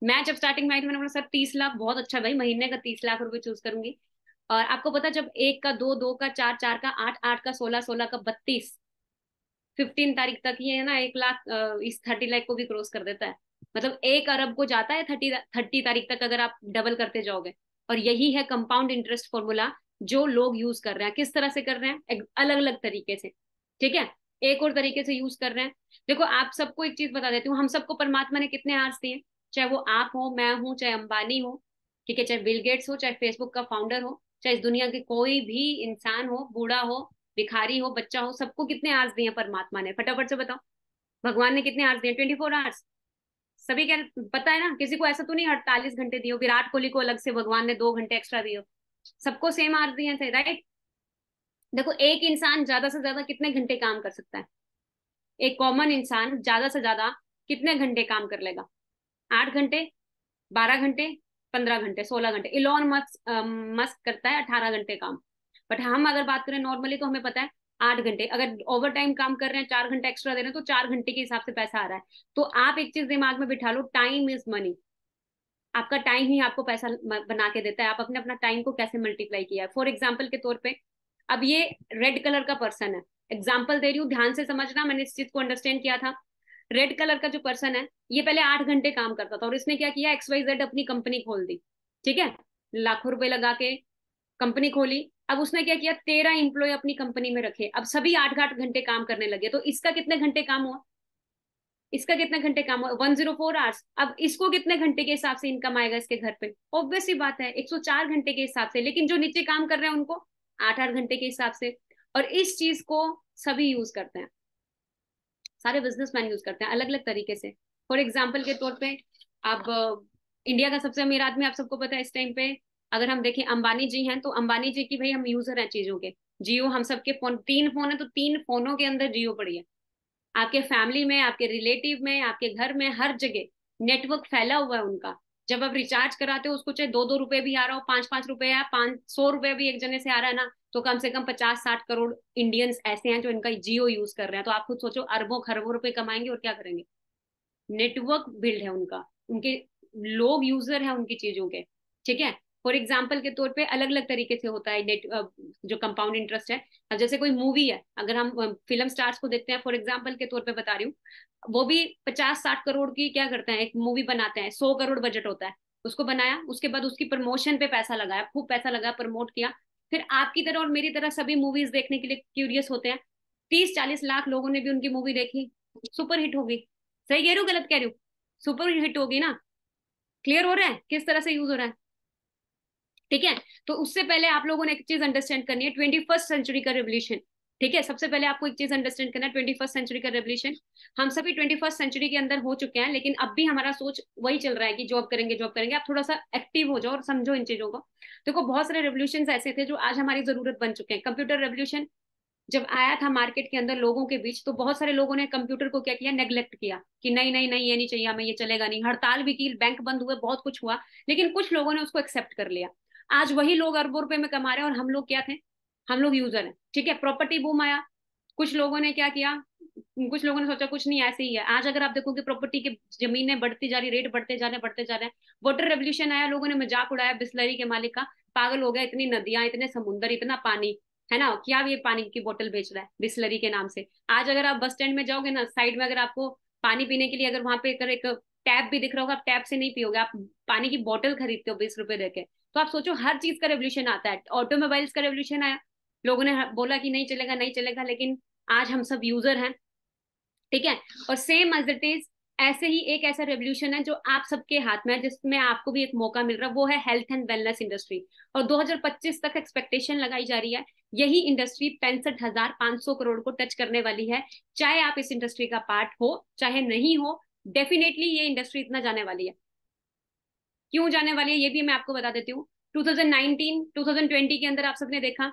मैं जब स्टार्टिंग में आई थी मैंने बोला सर 30 लाख बहुत अच्छा भाई, महीने का 30 लाख रुपए चूज करूंगी। और आपको पता जब एक का दो, दो का चार, चार का आठ, आठ का 16, 16 का 32, 15 तारीख तक ये है ना 1 लाख, इस 30 लाख को भी क्रॉस कर देता है। मतलब 1 अरब को जाता है 30 तारीख तक, अगर आप डबल करते जाओगे। और यही है कंपाउंड इंटरेस्ट फॉर्मूला जो लोग यूज कर रहे हैं। किस तरह से कर रहे हैं? अलग अलग तरीके से। ठीक है, एक और तरीके से यूज कर रहे हैं। देखो आप सबको एक चीज बता देती हूँ, हम सबको परमात्मा ने कितने आर्स दिए? चाहे वो आप हो, मैं हूं, चाहे अंबानी हो, ठीक है, चाहे बिल गेट्स हो, चाहे फेसबुक का फाउंडर हो, चाहे इस दुनिया के कोई भी इंसान हो, बूढ़ा हो, भिखारी हो, बच्चा हो, सबको कितने आवर्स दिए हैं परमात्मा ने? फटाफट से बताओ। भगवान ने कितने आवर्स दिए? 24 आवर्स। सभी क्या पता है ना? किसी को ऐसा तो नहीं 48 घंटे दिए हो, विराट कोहली को अलग से भगवान ने 2 घंटे एक्स्ट्रा दिए हो। सबको सेम आवर्स दिए थे, राइट? देखो एक इंसान ज्यादा से ज्यादा कितने घंटे काम कर सकता है? एक कॉमन इंसान ज्यादा से ज्यादा कितने घंटे काम कर लेगा? 8 घंटे, 12 घंटे, 15 घंटे, 16 घंटे। इलॉन मस्क मस्क करता है 18 घंटे काम। बट हम अगर बात करें नॉर्मली तो हमें पता है 8 घंटे। अगर ओवर टाइम काम कर रहे हैं, 4 घंटे एक्स्ट्रा दे रहे हैं, तो 4 घंटे के हिसाब से पैसा आ रहा है। तो आप एक चीज दिमाग में बिठा लो, टाइम इज मनी। आपका टाइम ही आपको पैसा बना के देता है। आप अपने अपना टाइम को कैसे मल्टीप्लाई किया है? फॉर एग्जाम्पल के तौर पे, अब ये रेड कलर का पर्सन है, एग्जाम्पल दे रही हूँ, ध्यान से समझना, मैंने इस चीज को अंडरस्टैंड किया था। रेड कलर का जो पर्सन है, ये पहले 8 घंटे काम करता था, और इसने क्या किया, XYZ अपनी कंपनी खोल दी। ठीक है, लाखों रुपए लगा के कंपनी खोली। अब उसने क्या किया, 13 एम्प्लॉय अपनी कंपनी में रखे, अब सभी 8 8 घंटे काम करने लगे। तो इसका कितने घंटे काम हुआ? इसका कितने घंटे काम हुआ? 104 आवर्स। अब इसको कितने घंटे के हिसाब से इनकम आएगा इसके घर पे? ऑब्वियस सी बात है 104 घंटे के हिसाब से। लेकिन जो नीचे काम कर रहे हैं उनको 8 8 घंटे के हिसाब से। और इस चीज को सभी यूज करते हैं, सारे बिजनेसमैन यूज करते हैं अलग अलग तरीके से। फॉर एग्जाम्पल के तौर पे, अब इंडिया का सबसे अमीर आदमी आप सबको पता है इस टाइम पे, अगर हम देखें अंबानी जी हैं, तो अंबानी जी की भाई हम यूजर हैं चीजों के। जियो हम सबके फोन, 3 फोन है तो 3 फोनों के अंदर जियो पड़ी है। आपके फैमिली में, आपके रिलेटिव में, आपके घर में, हर जगह नेटवर्क फैला हुआ है उनका। जब आप रिचार्ज कराते हो उसको, चाहे 2-2 रुपए भी आ रहा हो, 5-5 रुपए या 500 रुपए भी एक जने से आ रहा है ना, तो कम से कम 50-60 करोड़ इंडियंस ऐसे हैं जो इनका जियो यूज कर रहे हैं। तो आप खुद सोचो, अरबों खरबों रुपए कमाएंगे और क्या करेंगे। नेटवर्क बिल्ड है उनका, उनके लोग यूजर है उनकी चीजों के। ठीक है। फॉर एग्जाम्पल के तौर पे अलग अलग तरीके से होता है नेट, जो कंपाउंड इंटरेस्ट है। अब जैसे कोई मूवी है, अगर हम फिल्म स्टार्स को देखते हैं, फॉर एग्जाम्पल के तौर पे बता रही हूँ, वो भी 50-60 करोड़ की क्या करते हैं, एक मूवी बनाते हैं, 100 करोड़ बजट होता है। उसको बनाया, उसके बाद उसकी प्रमोशन पे पैसा लगाया, खूब पैसा लगाया, प्रमोट किया। फिर आपकी तरह और मेरी तरह सभी मूवीज देखने के लिए क्यूरियस होते हैं। 30-40 लाख लोगों ने भी उनकी मूवी देखी, सुपर हिट होगी। सही कह रही हूँ गलत कह रही हूँ? सुपर हिट होगी ना। क्लियर हो रहा है किस तरह से यूज हो रहा है? ठीक है। तो उससे पहले आप लोगों ने एक चीज अंडरस्टैंड करनी है, 21st सेंचुरी का रेवोल्यूशन। ठीक है, सबसे पहले आपको एक चीज अंडरस्टैंड करना है, 21st सेंचुरी का रेवोल्यूशन। हम सभी 21st सेंचुरी के अंदर हो चुके हैं, लेकिन अब भी हमारा सोच वही चल रहा है कि जॉब करेंगे जॉब करेंगे। आप थोड़ा सा एक्टिव हो जाओ और समझो इन चीजों को। देखो, बहुत सारे रेवोल्यूशन ऐसे थे जो आज हमारी जरूरत बन चुके हैं। कंप्यूटर रेवोल्यूशन जब आया था मार्केट के अंदर लोगों के बीच, तो बहुत सारे लोगों ने कंप्यूटर को क्या किया, नेग्लेक्ट किया कि नहीं नहीं नहीं, ये नहीं चाहिए हमें, ये चलेगा नहीं। हड़ताल भी की, बैंक बंद हुए, बहुत कुछ हुआ, लेकिन कुछ लोगों ने उसको एक्सेप्ट कर लिया। आज वही लोग अरबों रुपए में कमा रहे हैं और हम लोग क्या थे, हम लोग यूजर हैं। ठीक है। प्रॉपर्टी बूम आया, कुछ लोगों ने क्या किया, कुछ लोगों ने सोचा कुछ नहीं ऐसे ही है। आज अगर आप देखोगे प्रॉपर्टी की जमीनें बढ़ती जा रही, रेट बढ़ते जा रहे, बढ़ते जा रहे हैं। वाटर रेवोल्यूशन आया, लोगों ने मजाक उड़ाया बिस्लरी के मालिक का, पागल हो गया, इतनी नदियां, इतने समुंदर, इतना पानी, है ना, क्या ये पानी की बोतल बेच रहा है बिस्लरी के नाम से। आज अगर आप बस स्टैंड में जाओगे ना, साइड में अगर आपको पानी पीने के लिए अगर वहां पे अगर एक टैप भी दिख रहा होगा, आप टैप से नहीं पियोगे, आप पानी की बोतल खरीदते हो 20 रुपए देके। तो आप सोचो, हर चीज का रेवोल्यूशन आता है। ऑटोमोबाइल्स का रेवोल्यूशन आया, लोगों ने बोला कि नहीं चलेगा नहीं चलेगा, लेकिन आज हम सब यूजर हैं। ठीक है। और सेम एज इट इज, ऐसे ही एक ऐसा रेवोल्यूशन है जो आप सबके हाथ में है, जिसमें आपको भी एक मौका मिल रहा है, वो है हेल्थ एंड वेलनेस इंडस्ट्री। और 2025 तक एक्सपेक्टेशन लगाई जा रही है, यही इंडस्ट्री 65,500 करोड़ को टच करने वाली है। चाहे आप इस इंडस्ट्री का पार्ट हो चाहे नहीं हो, डेफिनेटली ये इंडस्ट्री इतना जाने वाली है। क्यों जाने वाली है ये भी मैं आपको बता देती हूँ। 2019 2020 के अंदर आप सबने देखा,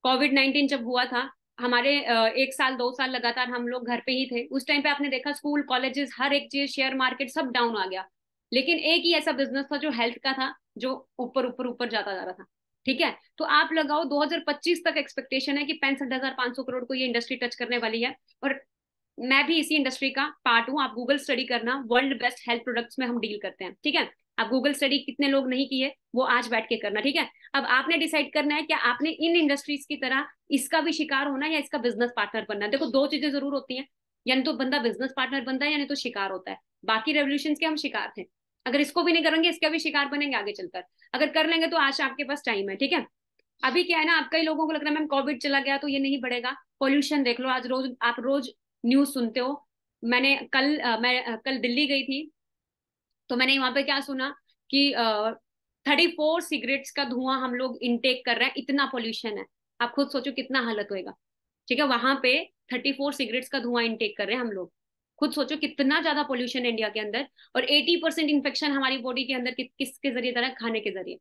कोविड-19 जब हुआ था, हमारे 1 साल 2 साल लगातार हम लोग घर पे ही थे। उस टाइम पे आपने देखा, स्कूल कॉलेजेस हर एक चीज, शेयर मार्केट सब डाउन आ गया। लेकिन एक ही ऐसा बिजनेस था जो हेल्थ का था, जो ऊपर ऊपर ऊपर जाता जा रहा था। ठीक है। तो आप लगाओ 2025 तक एक्सपेक्टेशन है कि 65,500 करोड़ को ये इंडस्ट्री टच करने वाली है। और मैं भी इसी इंडस्ट्री का पार्ट हूँ। आप गूगल स्टडी करना, वर्ल्ड बेस्ट हेल्थ प्रोडक्ट्स में हम डील करते हैं। ठीक है। आप गूगल स्टडी कितने लोग नहीं किए, वो आज बैठ के करना। ठीक है। अब आपने डिसाइड करना है कि आपने इन इंडस्ट्रीज की तरह इसका भी शिकार होना है या इसका बिजनेस पार्टनर बनना है। देखो, दो चीजें जरूर होती हैं, यानी तो बंदा बिजनेस पार्टनर बनता है, यानी तो शिकार होता है। बाकी रेवोल्यूशन के हम शिकार थे, अगर इसको भी नहीं करेंगे इसका भी शिकार बनेंगे आगे चलकर। अगर कर लेंगे तो आज आपके पास टाइम है। ठीक है। अभी क्या है ना, आप कई लोगों को लग रहा है मैम कोविड चला गया तो ये नहीं बढ़ेगा। पोल्यूशन देख लो, आज रोज आप रोज न्यूज सुनते हो। मैं कल दिल्ली गई थी, तो मैंने वहां पे क्या सुना कि 34 सिगरेट्स का धुआं हम लोग इनटेक कर रहे हैं, इतना पोल्यूशन है। आप खुद सोचो कितना हालत होएगा। ठीक है। वहां पे 34 सिगरेट्स का धुआं इनटेक कर रहे हैं हम लोग। खुद सोचो कितना ज्यादा पोल्यूशन है इंडिया के अंदर। और 80% इन्फेक्शन हमारी बॉडी के अंदर किसके जरिए जा रहा है? खाने के जरिए।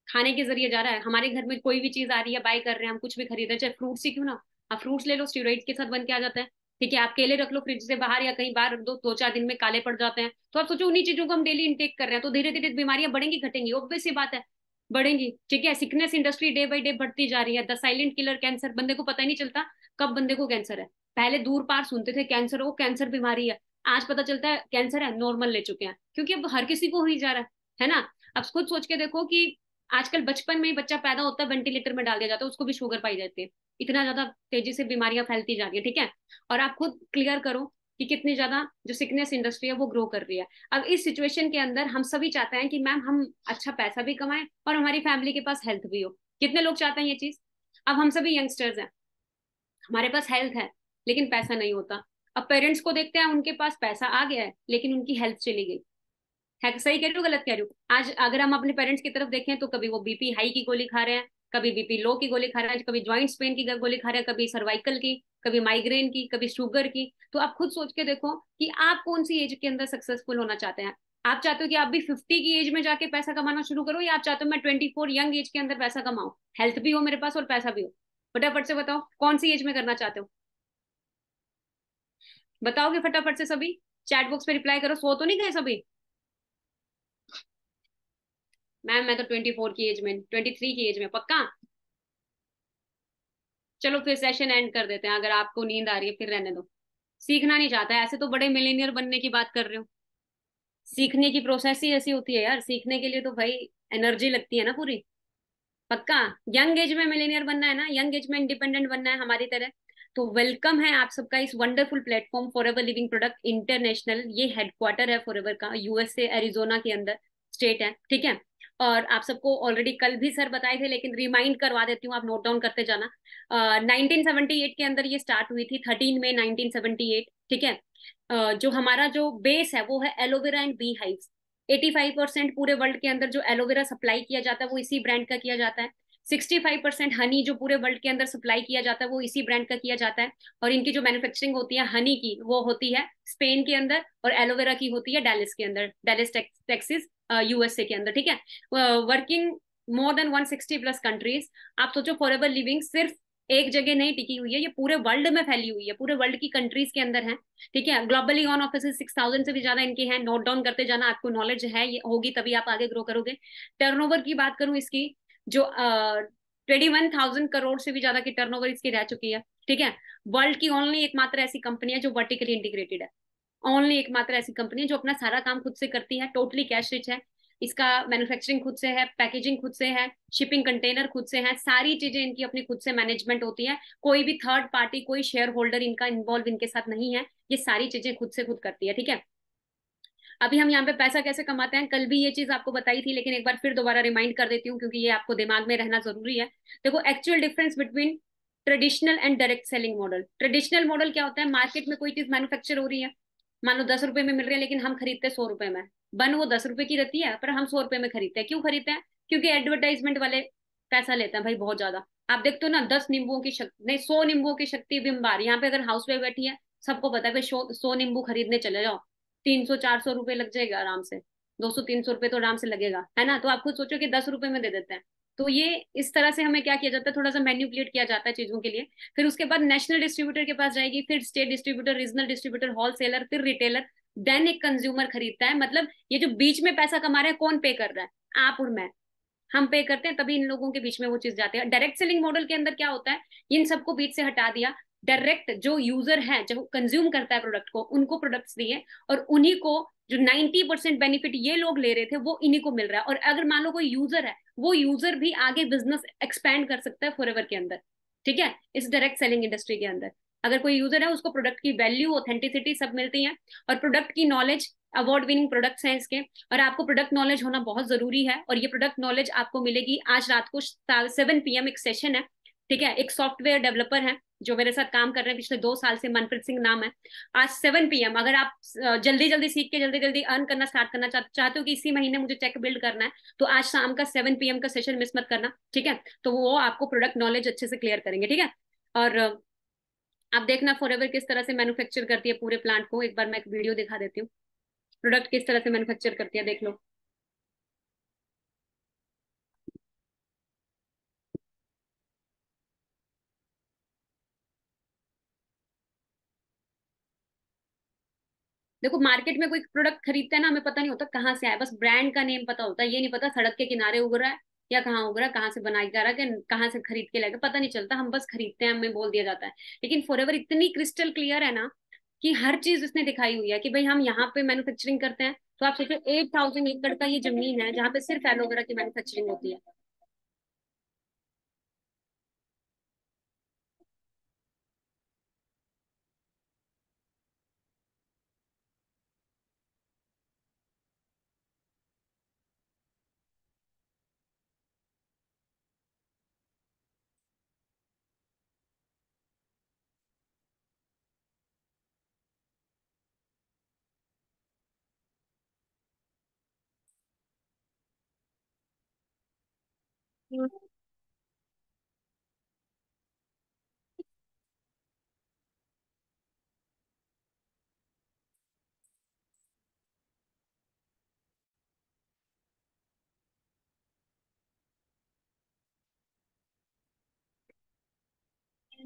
खाने के जरिए जा रहा है। हमारे घर में कोई भी चीज आ रही है, बाय कर रहे हैं हम, कुछ भी खरीद रहे हैं, चाहे फ्रूट्स ही क्यों ना। आप फ्रूट्स ले लो, स्टेरॉइड के साथ बन के आ जाता है। ठीक है। आप केले रख लो फ्रिज से बाहर या कहीं बाहर रख दो, 2-4 दिन में काले पड़ जाते हैं। तो आप सोचो उन्हीं चीजों को हम डेली इंटेक कर रहे हैं, तो धीरे धीरे बीमारियां बढ़ेंगी घटेंगी? ऑब्वियस सी बात है, बढ़ेंगी। ठीक है। Sickness industry day by day बढ़ती जा रही है। द साइलेंट किलर कैंसर, बंदे को पता ही नहीं चलता कब बंदे को कैंसर है। पहले दूर पार सुनते थे कैंसर, वो कैंसर बीमारी है। आज पता चलता है कैंसर है, नॉर्मल ले चुके हैं, क्योंकि अब हर किसी को हो ही जा रहा है ना। अब खुद सोच के देखो कि आजकल बचपन में ही बच्चा पैदा होता है, वेंटिलेटर में डाल दिया जाता है, उसको भी शुगर पाई जाती है। इतना ज्यादा तेजी से बीमारियां फैलती जा रही है। ठीक है। और आप खुद क्लियर करो कि कितनी ज्यादा जो सिकनेस इंडस्ट्री है वो ग्रो कर रही है। अब इस सिचुएशन के अंदर हम सभी चाहते हैं कि मैम हम अच्छा पैसा भी कमाएं और हमारी फैमिली के पास हेल्थ भी हो। कितने लोग चाहते हैं ये चीज? अब हम सभी यंगस्टर्स हैं, हमारे पास हेल्थ है लेकिन पैसा नहीं होता। अब पेरेंट्स को देखते हैं, उनके पास पैसा आ गया है लेकिन उनकी हेल्थ चली गई है। सही कह रही हूँ गलत कह रही हूँ? आज अगर हम अपने पेरेंट्स की तरफ देखें तो कभी वो बीपी हाई की गोली खा रहे हैं, कभी बीपी लो की गोली खा रहे हैं, कभी ज्वाइंट्स पेन की गोली खा रहे हैं, कभी सर्वाइकल की, कभी माइग्रेन की, कभी शुगर की। तो आप खुद सोच के देखो कि आप कौन सी एज के अंदर सक्सेसफुल होना चाहते हैं। आप चाहते हो कि आप भी 50 की एज में जाके पैसा कमाना शुरू करो, या आप चाहते हो मैं 24 यंग एज के अंदर पैसा कमाऊं, हेल्थ भी हो मेरे पास और पैसा भी हो? फटाफट से बताओ कौन सी एज में करना चाहते हो। बताओगे फटाफट से सभी? चैट बॉक्स पे रिप्लाई करो, सो तो नहीं गए सभी? मैम मैं तो 24 की एज में, 23 की एज में, पक्का? चलो फिर सेशन एंड कर देते हैं, अगर आपको नींद आ रही है फिर रहने दो। सीखना नहीं चाहता है, ऐसे तो बड़े मिलेनियर बनने की बात कर रहे हो। सीखने की प्रोसेस ही ऐसी होती है यार, सीखने के लिए तो भाई एनर्जी लगती है ना पूरी। पक्का? यंग एज में मिलेनियर बनना है ना, यंग एज में इंडिपेंडेंट बनना है हमारी तरह। तो वेलकम है आप सबका इस wonderful platform forever living product international. ये हेडक्वार्टर है फॉरएवर का, यूएसए एरिजोना के अंदर स्टेट है, ठीक है। और आप सबको ऑलरेडी कल भी सर बताए थे, लेकिन रिमाइंड करवा देती हूँ, आप नोट डाउन करते जाना। 1978 के अंदर ये स्टार्ट हुई थी, 13 मई 1978, ठीक है। जो हमारा जो बेस है वो है एलोवेरा एंड बी हाइव। 85% पूरे वर्ल्ड के अंदर जो एलोवेरा सप्लाई किया जाता है वो इसी ब्रांड का किया जाता है। 65% हनी जो पूरे वर्ल्ड के अंदर सप्लाई किया जाता है वो इसी ब्रांड का किया जाता है। और इनकी जो मैन्युफैक्चरिंग होती है हनी की, वो होती है स्पेन के अंदर, और एलोवेरा की होती है डेलिस के अंदर, डेलिस टेक्सिस, यूएसए के अंदर, ठीक है। Working more than 160 plus countries. आप सोचो फॉरएवर लिविंग सिर्फ एक जगह नहीं टिकी हुई है, ये पूरे वर्ल्ड में फैली हुई है, पूरे वर्ल्ड की कंट्रीज के अंदर है, ठीक है। ग्लोबली ऑन ऑफिस 6,000 से भी ज्यादा इनके हैं, नोट डाउन करते जाना, आपको नॉलेज है ये होगी तभी आप आगे ग्रो करोगे। टर्नओवर की बात करूं इसकी, जो 21,000 करोड़ से भी ज्यादा की टर्नओवर इसकी रह चुकी है, ठीक है। वर्ल्ड की ओनली एकमात्र ऐसी कंपनी है जो वर्टिकली इंटीग्रेटेड है। ओनली एकमात्र ऐसी कंपनी है जो अपना सारा काम खुद से करती है, टोटली कैश रिच है। इसका मैन्युफैक्चरिंग खुद से है, पैकेजिंग खुद से है, शिपिंग कंटेनर खुद से है, सारी चीजें इनकी अपनी खुद से मैनेजमेंट होती है। कोई भी थर्ड पार्टी, कोई शेयर होल्डर इनका इन्वॉल्व इनके साथ नहीं है, ये सारी चीजें खुद से खुद करती है, ठीक है। अभी हम यहाँ पे पैसा कैसे कमाते हैं, कल भी ये चीज आपको बताई थी, लेकिन एक बार फिर दोबारा रिमाइंड कर देती हूँ क्योंकि ये आपको दिमाग में रहना जरूरी है। देखो actual difference between traditional and direct selling model. Traditional model क्या होता है, मार्केट में कोई चीज मैन्युफैक्चर हो रही है, मान लो 10 रुपए में मिल रही है, लेकिन हम खरीदते 100 रुपए में। बन वो 10 रुपए की रहती है पर हम 100 रुपए में खरीदते हैं, क्यों खरीदते हैं? क्योंकि एडवर्टाइजमेंट वाले पैसा लेते हैं भाई बहुत ज्यादा। आप देखते हो ना, 10 नींबुओं की शक्ति नहीं, 100 नींबुओं की शक्ति बिंबार। यहाँ पे अगर हाउस वाइफ बैठी है, सबको पता है भाई 100 नींबू खरीदने चले जाओ, 300-400 रुपए लग जाएगा आराम से, 200-300 रुपए तो आराम से लगेगा, है ना। तो आप खुद सोचो कि 10 रुपए में दे देते हैं। तो ये इस तरह से हमें क्या किया जाता है, थोड़ा सा मैन्युपुलेट किया जाता है चीजों के लिए। फिर उसके बाद नेशनल डिस्ट्रीब्यूटर के पास जाएगी, फिर state distributor, regional distributor, wholesaler, फिर रिटेलर, देन एक कंज्यूमर खरीदता है। मतलब ये जो बीच में पैसा कमा रहे हैं, कौन पे कर रहा है? आप और मैं, हम पे करते हैं, तभी इन लोगों के बीच में वो चीज जाती है। डायरेक्ट सेलिंग मॉडल के अंदर क्या होता है, इन सबको बीच से हटा दिया। डायरेक्ट जो यूजर है, जो कंज्यूम करता है प्रोडक्ट को, उनको प्रोडक्ट्स दिए, और उन्हीं को जो 90% बेनिफिट ये लोग ले रहे थे वो इन्हीं को मिल रहा है। और अगर मान लो कोई यूजर है, वो यूजर भी आगे बिजनेस एक्सपैंड कर सकता है फॉरएवर के अंदर, ठीक है, इस डायरेक्ट सेलिंग इंडस्ट्री के अंदर। अगर कोई यूजर है, उसको प्रोडक्ट की वैल्यू, ऑथेंटिसिटी सब मिलती है, और प्रोडक्ट की नॉलेज, अवार्ड विनिंग प्रोडक्ट्स हैं इसके। और आपको प्रोडक्ट नॉलेज होना बहुत जरूरी है, और ये प्रोडक्ट नॉलेज आपको मिलेगी आज रात को 7 PM, एक सेशन है, ठीक है। एक सॉफ्टवेयर डेवलपर है जो मेरे साथ काम कर रहे हैं पिछले 2 साल से, मनप्रीत सिंह नाम है। आज 7 PM, अगर आप जल्दी जल्दी सीख के जल्दी जल्दी अर्न करना स्टार्ट करना चाहते हो कि इसी महीने मुझे चेक बिल्ड करना है, तो आज शाम का 7 PM का सेशन मिस मत करना, ठीक है। तो वो आपको प्रोडक्ट नॉलेज अच्छे से क्लियर करेंगे, ठीक है। और आप देखना फॉरएवर किस तरह से मैन्युफैक्चर करती है पूरे प्लांट को, एक बार मैं एक वीडियो दिखा देती हूँ, प्रोडक्ट किस तरह से मैन्युफैक्चर करती है, देख लो। देखो मार्केट में कोई प्रोडक्ट खरीदते हैं ना, हमें पता नहीं होता कहाँ से आया, बस ब्रांड का नेम पता होता है, ये नहीं पता सड़क के किनारे उग रहा है या कहाँ उग रहा है, कहाँ से बनाया जा रहा है, कि कहाँ से खरीद के लाएगा, पता नहीं चलता, हम बस खरीदते हैं, हमें बोल दिया जाता है। लेकिन फॉरएवर इतनी क्रिस्टल क्लियर है ना, कि हर चीज इसने दिखाई हुई है कि भाई हम यहाँ पे मैन्युफैक्चरिंग करते हैं। तो आप सोचो 8,000 एकड़ का ये जमीन है जहाँ पे सिर्फ एलोवेरा की मैन्युफैक्चरिंग होती है।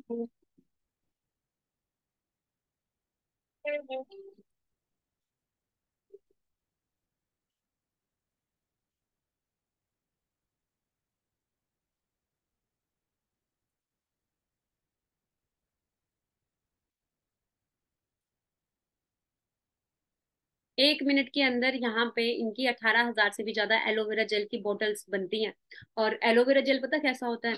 1 मिनट के अंदर यहाँ पे इनकी 18,000 से भी ज्यादा एलोवेरा जेल की बोतल्स बनती हैं। और एलोवेरा जेल पता कैसा होता है?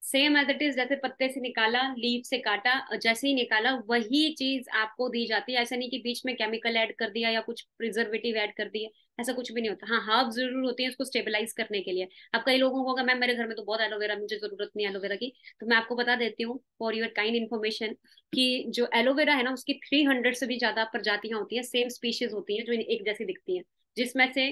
सेम एज इट इज, जैसे पत्ते से निकाला, लीफ से काटा और जैसे ही निकाला वही चीज आपको दी जाती है। ऐसा नहीं कि बीच में केमिकल ऐड कर दिया या कुछ प्रिजर्वेटिव ऐड कर दिया, ऐसा कुछ भी नहीं होता। हाँ, हर्ब जरूर होती है उसको स्टेबलाइज करने के लिए। अब कई लोगों को होगा मैम मेरे घर में तो बहुत एलोवेरा, मुझे जरूरत नहीं है एलोवेरा की। तो मैं आपको बता देती हूँ फॉर योर काइंड इन्फॉर्मेशन कि जो एलोवेरा है ना उसकी 300 से भी ज्यादा प्रजातियां होती हैं, सेम स्पीशीज होती हैं जो एक जैसी दिखती हैं। जिसमें से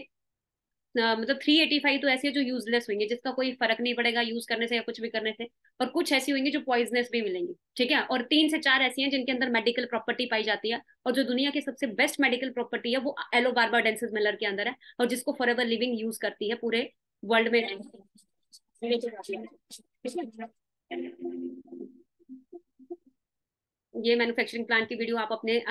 मतलब 385 तो ऐसी है जो यूजलेस होंगे, जिसका कोई फर्क नहीं पड़ेगा यूज करने से या कुछ भी करने से। और कुछ ऐसी होंगी जो पॉइजनस भी मिलेंगी, ठीक है। और 3 से 4 ऐसी हैं जिनके अंदर मेडिकल प्रॉपर्टी पाई जाती है। और जो दुनिया की सबसे बेस्ट मेडिकल प्रॉपर्टी है वो एलो बार्बाडेंसिस मिलर के अंदर है, और जिसको फॉरएवर लिविंग यूज करती है पूरे वर्ल्ड में। ये मैन्युफैक्चरिंग प्लांट की वीडियो आप अपने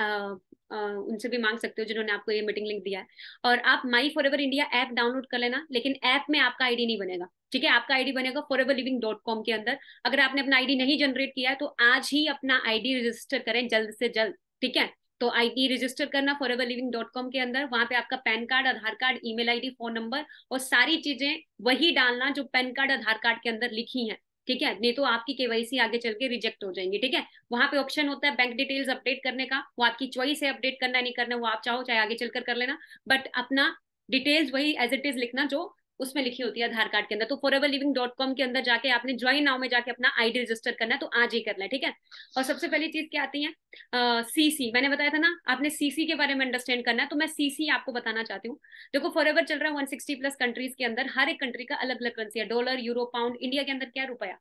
उनसे भी मांग सकते हो जिन्होंने आपको ये मीटिंग लिंक दिया है। और आप माई for ever India app download कर लेना, लेकिन ऐप में आपका आईडी नहीं बनेगा, ठीक है। आपका आईडी बनेगा foreverliving.com के अंदर। अगर आपने अपना आईडी नहीं जनरेट किया है तो आज ही अपना आईडी रजिस्टर करें जल्द से जल्द, ठीक है। तो आईडी रजिस्टर करना foreverliving.com के अंदर। वहां पे आपका PAN card, Aadhaar card, email ID, phone number और सारी चीजें वही डालना जो पैन कार्ड आधार कार्ड के अंदर लिखी हैं, ठीक है। नहीं तो आपकी केवाईसी आगे चल के रिजेक्ट हो जाएंगी, ठीक है। वहां पे ऑप्शन होता है बैंक डिटेल्स अपडेट करने का, वो आपकी चॉइस है अपडेट करना नहीं करना, वो आप चाहो चाहे आगे चलकर कर लेना। बट अपना डिटेल्स वही एज इट इज लिखना जो उसमें लिखी होती है आधार कार्ड के अंदर। तो foreverliving.com के अंदर जाके आपने ज्वाइन नाउ में जाके अपना आईडी रजिस्टर करना है, तो आज ही करना है, ठीक है। और सबसे पहली चीज क्या आती है? सीसी मैंने बताया था ना, आपने सीसी के बारे में अंडरस्टैंड करना है, तो मैं सीसी आपको बताना चाहती हूँ। देखो फॉरएवर चल रहा है 160 प्लस कंट्रीज के अंदर, हर एक कंट्री का अलग अलग करेंसी है, डॉलर, यूरो, पाउंड। इंडिया के अंदर क्या है? रुपया।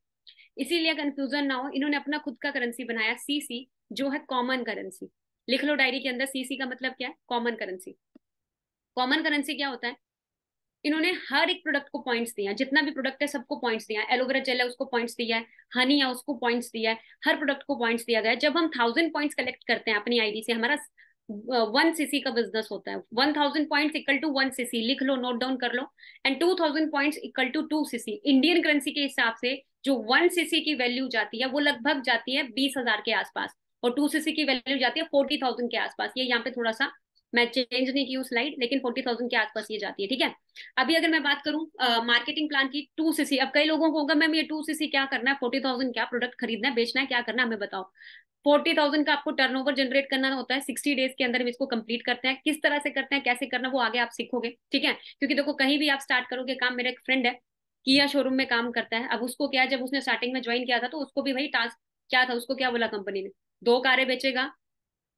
इसीलिए कंफ्यूजन ना हो, इन्होंने अपना खुद का करेंसी बनाया सीसी, जो है कॉमन करेंसी। लिख लो डायरी के अंदर, सीसी का मतलब क्या है? Common currency. कॉमन करेंसी क्या होता है? इन्होंने हर एक प्रोडक्ट को पॉइंट्स दिया, जितना भी प्रोडक्ट है सबको पॉइंट्स दिया है। एलोवेरा जेल है उसको पॉइंट्स दिया है, हनी है उसको पॉइंट्स दिया है, हर प्रोडक्ट को पॉइंट्स दिया गया है। जब हम 1000 पॉइंट्स कलेक्ट करते हैं अपनी आईडी से, हमारा 1 सीसी का बिजनेस होता है। 1000 पॉइंट्स इक्वल टू 1 सीसी, लिख लो, नोट डाउन कर लो। And 2000 points equal to 2 CC. Indian currency के हिसाब से जो 1 सीसी की वैल्यू जाती है वो लगभग जाती है 20,000 के आसपास, और 2 सीसी की वैल्यू जाती है 40,000 के आसपास। ये यहाँ पे थोड़ा सा मैं चेंज नहीं की हूँ स्लाइड, लेकिन 40,000 के आसपास ये जाती है, ठीक है। अभी अगर मैं बात करूं मार्केटिंग प्लान की, 2 सीसी। अब कई लोगों को होगा मैम ये 2 सीसी क्या करना है, 40,000 क्या प्रोडक्ट खरीदना है, बेचना है, क्या करना है, हमें बताओ। 40,000 का आपको टर्नओवर जनरेट करना होता है, 60 डेज के अंदर हम इसको कंप्लीट करते हैं। किस तरह से करते हैं, कैसे करना, वो आगे आप सीखोगे, ठीक है। क्योंकि देखो कहीं भी आप स्टार्ट करोगे काम, मेरा एक फ्रेंड है किया शोरूम में काम करता है। अब उसको क्या है, जब उसने स्टार्टिंग में ज्वाइन किया था तो उसको भी वही टास्क क्या था, उसको क्या बोला कंपनी ने, 2 कारें बेचेगा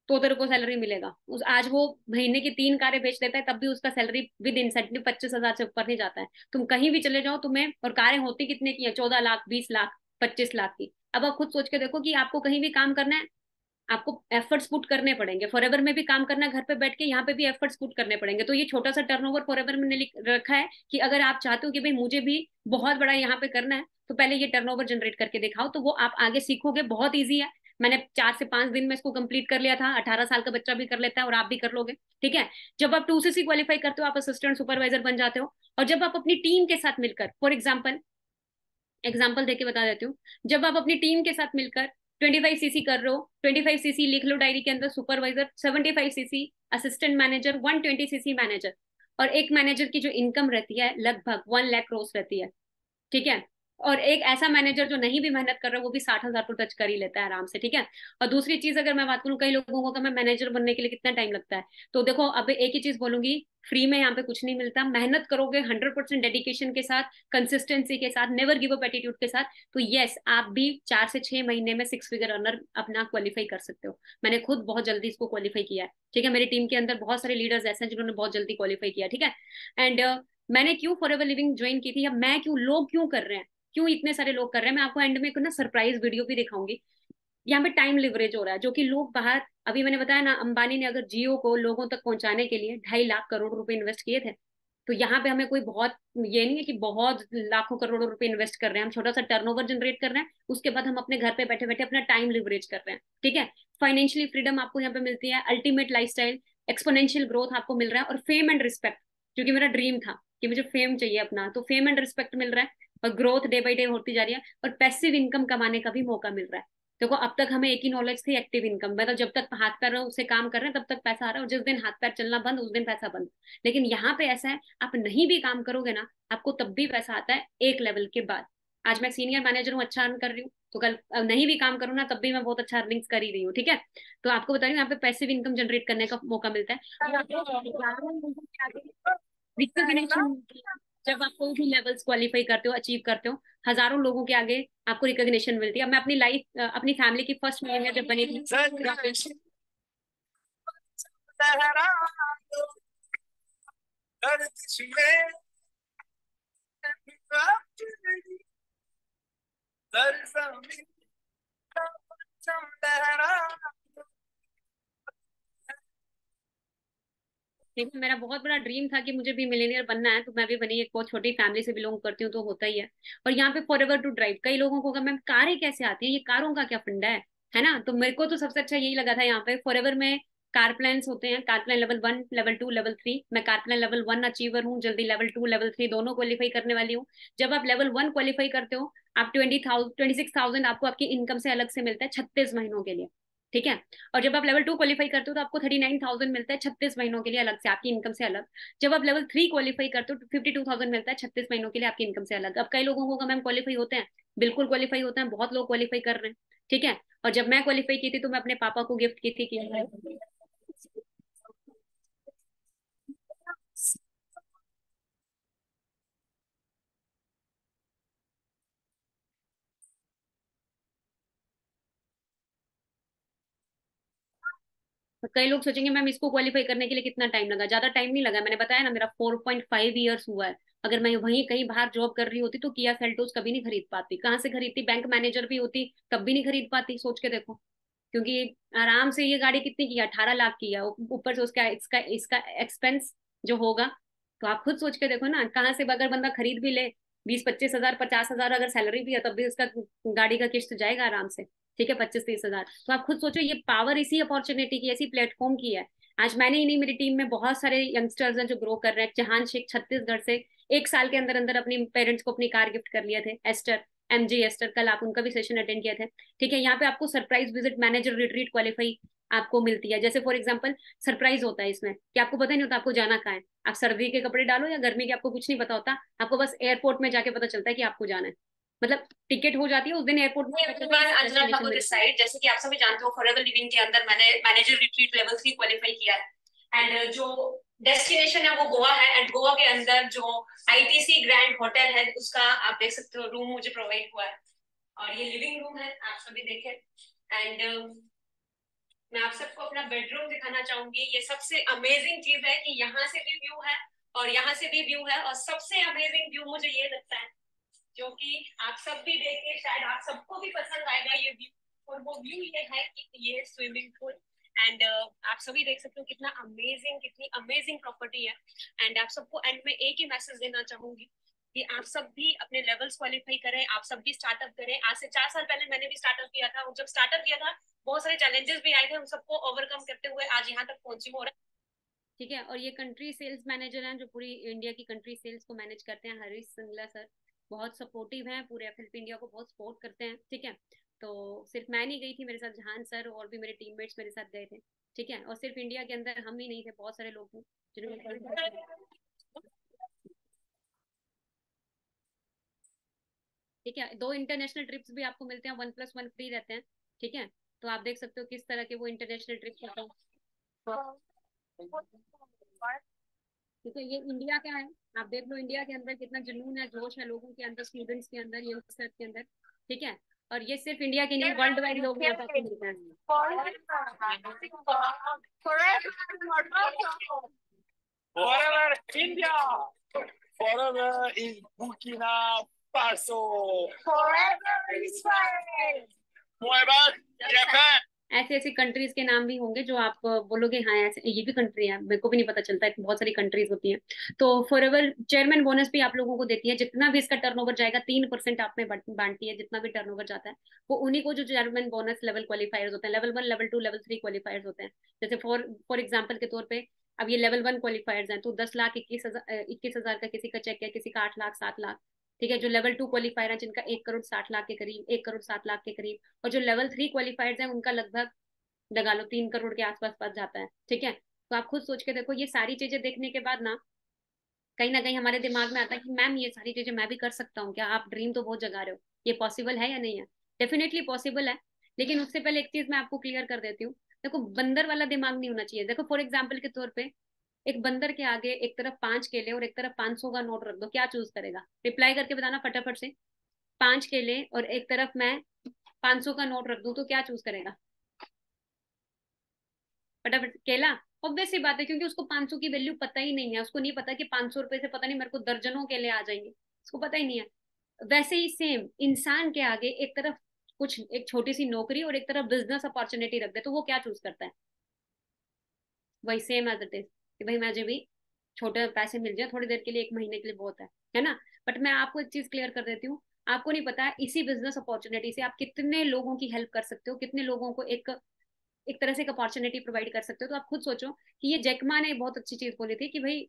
तो तेरे को सैलरी मिलेगा। उस आज वो महीने की 3 कारें बेच देता है, तब भी उसका सैलरी विद इंसेंटिव 25,000 से ऊपर नहीं जाता है। तुम कहीं भी चले जाओ तुम्हें, और कारें होती कितने की है, 14 लाख, 20 लाख, 25 लाख की। अब आप खुद सोच के देखो कि आपको कहीं भी काम करना है, आपको एफर्ट्स पुट करने पड़ेंगे। फॉरएवर में भी काम करना है घर पे बैठ के, यहाँ पे भी एफर्ट्स पुट करने पड़ेंगे। तो ये छोटा सा टर्नओवर फॉरएवर में रखा है कि अगर आप चाहते हो कि भाई मुझे भी बहुत बड़ा यहाँ पे करना है, तो पहले ये टर्नओवर जनरेट करके दिखाओ, तो वो आप आगे सीखोगे। बहुत ईजी है, मैंने 4 से 5 दिन में इसको कंप्लीट कर लिया था। 18 साल का बच्चा भी कर लेता है और आप भी कर लोगे, ठीक है। जब आप 2 सीसी क्वालिफाई करते हो आप असिस्टेंट सुपरवाइजर बन जाते हो। और जब आप अपनी टीम के साथ मिलकर, फॉर एग्जाम्पल एग्जाम्पल देके बता देती हूँ, जब आप अपनी टीम के साथ मिलकर 25 सीसी कर रहे हो, 25 सीसी लिख लो डायरी के अंदर supervisor, 75 CC assistant manager, 120 CC manager. और एक मैनेजर की जो इनकम रहती है लगभग 1 लाख रोज रहती है, ठीक है। और एक ऐसा मैनेजर जो नहीं भी मेहनत कर रहा है वो भी 60,000 को टच कर ही लेता है आराम से, ठीक है। और दूसरी चीज अगर मैं बात करूँ, कई लोगों को मैं मैनेजर बनने के लिए कितना टाइम लगता है, तो देखो अब एक ही चीज बोलूंगी, फ्री में यहाँ पे कुछ नहीं मिलता। मेहनत करोगे 100% डेडिकेशन के साथ, कंसिस्टेंसी के साथ, नेवर गिव अप एटीट्यूड के साथ, तो यस आप भी 4 से 6 महीने में 6 फिगर अर्नर अपना क्वालिफाई कर सकते हो। मैंने खुद बहुत जल्दी इसको क्वालिफाई किया है, ठीक है। मेरी टीम के अंदर बहुत सारे लीडर्स ऐसे हैं जिन्होंने बहुत जल्दी क्वालिफाई किया, ठीक है। एंड मैंने क्यों फॉरएवर लिविंग ज्वाइन की थी, या मैं क्यों, लोग क्यों कर रहे हैं, क्यों इतने सारे लोग कर रहे हैं, मैं आपको एंड में एक ना सरप्राइज वीडियो भी दिखाऊंगी। यहाँ पे टाइम लिवरेज हो रहा है, जो कि लोग बाहर, अभी मैंने बताया ना अंबानी ने अगर जियो को लोगों तक पहुंचाने के लिए 2.5 लाख करोड़ रुपए इन्वेस्ट किए थे, तो यहाँ पे हमें कोई बहुत, ये नहीं है कि बहुत लाखों करोड़ों रुपए इन्वेस्ट कर रहे हैं, हम छोटा सा टर्नओवर जनरेट कर रहे हैं, उसके बाद हम अपने घर पे बैठे बैठे अपना टाइम लिवरेज कर रहे हैं। ठीक है, फाइनेंशियली फ्रीडम आपको यहाँ पे मिलती है, अल्टीमेट लाइफस्टाइल, एक्सपोनेंशियल ग्रोथ आपको मिल रहा है, और फेम एंड रिस्पेक्ट, क्योंकि मेरा ड्रीम था कि मुझे फेम चाहिए अपना, तो फेम एंड रिस्पेक्ट मिल रहा है, और ग्रोथ डे बाई डे होती जा रही है, और पैसिव इनकम कमाने का भी मौका मिल रहा है। देखो अब तक हमें एक ही नॉलेज थी, एक्टिव इनकम, मतलब जब तक हाथ पैर से काम कर रहे हैं तब तक पैसा आ रहा है, और जिस दिन हाथ पैर चलना बंद उस दिन पैसा बंद। लेकिन यहाँ पे ऐसा है, आप नहीं भी काम करोगे ना, आपको तब भी पैसा आता है एक लेवल के बाद। आज मैं सीनियर मैनेजर हूँ, अच्छा अर्न कर रही हूँ, तो कल नहीं भी काम करूँ ना तब भी मैं बहुत अच्छा अर्निंग्स कर ही रही हूँ। ठीक है, तो आपको बता रही हूँ यहाँ पे पैसिव इनकम जनरेट करने का मौका मिलता है। रिकग्निशन, जब आप कोई भी लेवल्स क्वालिफाई करते हो, अचीव करते हो, हजारों लोगों के आगे आपको रिकग्निशन मिलती है। अब मैं अपनी लाइफ, अपनी फैमिली की फर्स्ट मिलेनियर जब बनी थी, देखो मेरा बहुत बड़ा ड्रीम था कि मुझे भी मिलेनियर बनना है, तो मैं भी बनी, एक बहुत छोटी फैमिली से बिलोंग करती हूँ तो होता ही है। और यहाँ पे फॉर एवर टू ड्राइव, कई लोगों को होगा मैम कारें कैसे आती है, ये कारों का क्या फंडा है ना, तो मेरे को तो सबसे अच्छा यही लगा था। यहाँ पे फॉर एवर में कार प्लान्स होते हैं, car plan level 1, level 2, level 3, मैं कार प्लान लेवल 1 अचीवर हूँ, जल्दी लेवल 2 लेवल 3 दोनों क्वालिफाई करने वाली हूँ। जब आप लेवल 1 क्वालिफाई करते हो, आप 26,000 आपको आपकी इनकम से अलग से मिलता है 36 महीनों के लिए। ठीक है, और जब आप लेवल 2 क्वालिफाई करते हो तो आपको 39,000 मिलता है 36 महीनों के लिए अलग से, आपकी इनकम से अलग। जब आप लेवल 3 क्वालिफाई करते हो तो 52,000 मिलता है 36 महीनों के लिए आपकी इनकम से अलग। अब कई लोगों को मैम क्वालिफाई होते हैं, बिल्कुल क्वालिफाई होते हैं, बहुत लोग क्वालिफाई कर रहे हैं। ठीक है, और जब मैं क्वालिफाई की थी तो मैं अपने पापा को गिफ्ट की थी कि तो कई लोग सोचेंगे मैम इसको क्वालिफाई करने के लिए कितना टाइम लगा, ज्यादा टाइम नहीं लगा, मैंने बताया ना मेरा 4.5 ईयर्स हुआ है। अगर मैं वहीं कहीं बाहर जॉब कर रही होती तो किया सेल्टोस कभी नहीं खरीद पाती, कहाँ से खरीदती, बैंक मैनेजर भी होती तब भी नहीं खरीद पाती, सोच के देखो। क्योंकि आराम से ये गाड़ी कितनी की है, 18 लाख की है, ऊपर से उसका इसका इसका एक्सपेंस जो होगा, तो आप खुद सोच के देखो ना, कहाँ से अगर बंदा खरीद भी ले, 20-25 हजार 50 हजार अगर सैलरी भी है तब भी उसका गाड़ी का किस्त जाएगा आराम से। ठीक है, 25-30 हजार, तो आप खुद सोचो, ये पावर इसी अपॉर्चुनिटी की, ऐसी प्लेटफॉर्म की है। आज मैंने ही नहीं, मेरी टीम में बहुत सारे यंगस्टर्स हैं जो ग्रो कर रहे हैं। जहान शेख छत्तीसगढ़ से 1 साल के अंदर अंदर अपनी पेरेंट्स को अपनी कार गिफ्ट कर लिए थे, एस्टर, MG एस्टर, कल आप उनका भी सेशन अटेंड किया थे। ठीक है, यहाँ पे आपको surprise visit manager retreat qualify आपको मिलती है। जैसे फॉर एग्जांपल सरप्राइज होता है इसमें कि आपको पता ही नहीं होता आपको जाना कहाँ है, आप सर्दी के कपड़े डालो या गर्मी के, आपको कुछ नहीं पता होता, आपको बस एयरपोर्ट में जाके पता चलता है कि आपको जाना है, मतलब टिकट हो जाती है उस दिन एयरपोर्ट में। अंजना ठाकुर दिस साइड, जैसे कि आप सभी जानते हो फॉरएवर लिविंग के अंदर मैंने मैनेजर रिट्रीट लेवल 3 क्वालिफाई किया है, एंड जो डेस्टिनेशन है वो गोवा है, एंड गोवा के अंदर जो ITC ग्रैंड होटल है उसका आप देख सकते हो रूम मुझे प्रोवाइड हुआ है, और ये लिविंग रूम है आप सभी देखें। एंड मैं आप सबको अपना बेडरूम दिखाना चाहूंगी। ये सबसे अमेजिंग चीज है कि यहाँ से भी व्यू है और यहाँ से भी व्यू है, और सबसे अमेजिंग व्यू मुझे ये लगता है जो कि आप सब भी देखें, शायद आप सबको भी पसंद आएगा ये व्यू। और वो व्यू ये है कि ये स्विमिंग पूल, एंड आप सभी देख सकते हो कितना अमेजिंग, कितनी अमेजिंग प्रॉपर्टी है। एंड आप सबको एंड में एक ही मैसेज देना चाहूंगी कि आप सब भी अपने लेवल्स क्वालिफाई करें, आप सब भी स्टार्टअप करें। आज से 4 साल पहले मैंने भी स्टार्टअप किया था, और जब स्टार्टअप किया था बहुत सारे चैलेंजेस भी आए थे, उन सबको ओवरकम करते हुए आज यहाँ तक पहुंची हूँ। ठीक है, और ये कंट्री सेल्स मैनेजर हैं जो पूरी इंडिया की कंट्री सेल्स को मैनेज करते हैं, हरीश सिंगला सर, बहुत सपोर्टिव हैं, पूरे FLP इंडिया को बहुत सपोर्ट करते हैं। ठीक है, तो सिर्फ मैं नहीं गई थी, मेरे साथ जहान सर और भी मेरे टीममेट्स मेरे साथ गए थे। ठीक है, और सिर्फ इंडिया के अंदर हम ही नहीं थे, बहुत सारे लोग थे जिन्होंने, ठीक है, 2 इंटरनेशनल ट्रिप्स भी आपको मिलते हैं, 1+1 फ्री रहते हैं। ठीक है, तो आप देख सकते हो किस तरह के वो इंटरनेशनल ट्रिप्स होते हैं। ठीक है, ये इंडिया का है, आप देख लो इंडिया के अंदर कितना जुनून है, जोश है लोगों के अंदर, स्टूडेंट्स के अंदर, यंगस्टर्स के अंदर। ठीक है, और ये सिर्फ इंडिया के नहीं, वर्ल्ड वाइड लोग यहाँ पे मिलते हैं। Forever India. Forever in Burkina Faso. Forever Israel. Forever Japan. ऐसे ऐसे कंट्रीज के नाम भी होंगे जो आप बोलोगे हाँ ऐसे ये भी कंट्री है, मेरे को भी नहीं पता चलता है, बहुत सारी कंट्रीज होती हैं। तो फॉरएवर चेयरमैन बोनस भी आप लोगों को देती है, जितना भी इसका टर्नओवर जाएगा 3% आप में बांटती है, जितना भी टर्नओवर जाता है वो उन्हीं को जो चेयरमैन बोनस लेवल क्वालिफायर्स होते हैं, लेवल 1 लेवल 2 लेवल 3 क्वालिफायर्स होते हैं। जैसे फॉर फॉर एग्जाम्पल के तौर पे अब ये लेवल 1 क्वालिफायर्स हैं, तो 10 लाख 21 हजार का किसी का चेक है, किसी का 8 लाख 7 लाख। ठीक है, जो लेवल 2 क्वालिफायर है जिनका 1 करोड़ 60 लाख के करीब, 1 करोड़ 7 लाख के करीब, और जो लेवल 3 क्वालिफायर्स हैं उनका लगभग लगा लो 3 करोड़ के आसपास पास जाता है। ठीक है, तो आप खुद सोच के देखो, ये सारी चीजें देखने के बाद ना कहीं हमारे दिमाग में आता है कि मैम ये सारी चीजें मैं भी कर सकता हूँ क्या? आप ड्रीम तो बहुत जगा रहे हो, ये पॉसिबल है या नहीं है? डेफिनेटली पॉसिबल है। लेकिन उससे पहले एक चीज मैं आपको क्लियर कर देती हूँ। देखो, बंदर वाला दिमाग नहीं होना चाहिए। देखो फॉर एग्जाम्पल के तौर पे एक बंदर के आगे एक तरफ 5 केले और एक तरफ 500 का नोट रख दो, क्या चूज करेगा? रिप्लाई करके बताना फटाफट से। 5 केले और एक तरफ मैं 500 का नोट रख दूं तो क्या चूज करेगा? फटाफट। केला। ऑब्वियस सी बात है, क्योंकि उसको 500 की वैल्यू पता ही नहीं है, उसको नहीं पता कि 500 रुपए से पता नहीं मेरे को दर्जनों केले आ जाएंगे, उसको पता ही नहीं है। वैसे ही सेम इंसान के आगे एक तरफ कुछ एक छोटी सी नौकरी और एक तरफ बिजनेस अपॉर्चुनिटी रख दे तो वो क्या चूज करता है? वही सेम एज इट इज कि भाई मुझे भी छोटे पैसे मिल जाए थोड़ी देर के लिए, 1 महीने के लिए बहुत है ना? बट मैं आपको एक चीज क्लियर कर देती हूँ। आपको नहीं पता है इसी बिजनेस अपॉर्चुनिटी से आप कितने लोगों की हेल्प कर सकते हो, कितने लोगों को एक एक तरह से एक अपॉर्चुनिटी प्रोवाइड कर सकते हो। तो आप खुद सोचो कि ये जैकमा ने बहुत अच्छी चीज बोली थी कि भाई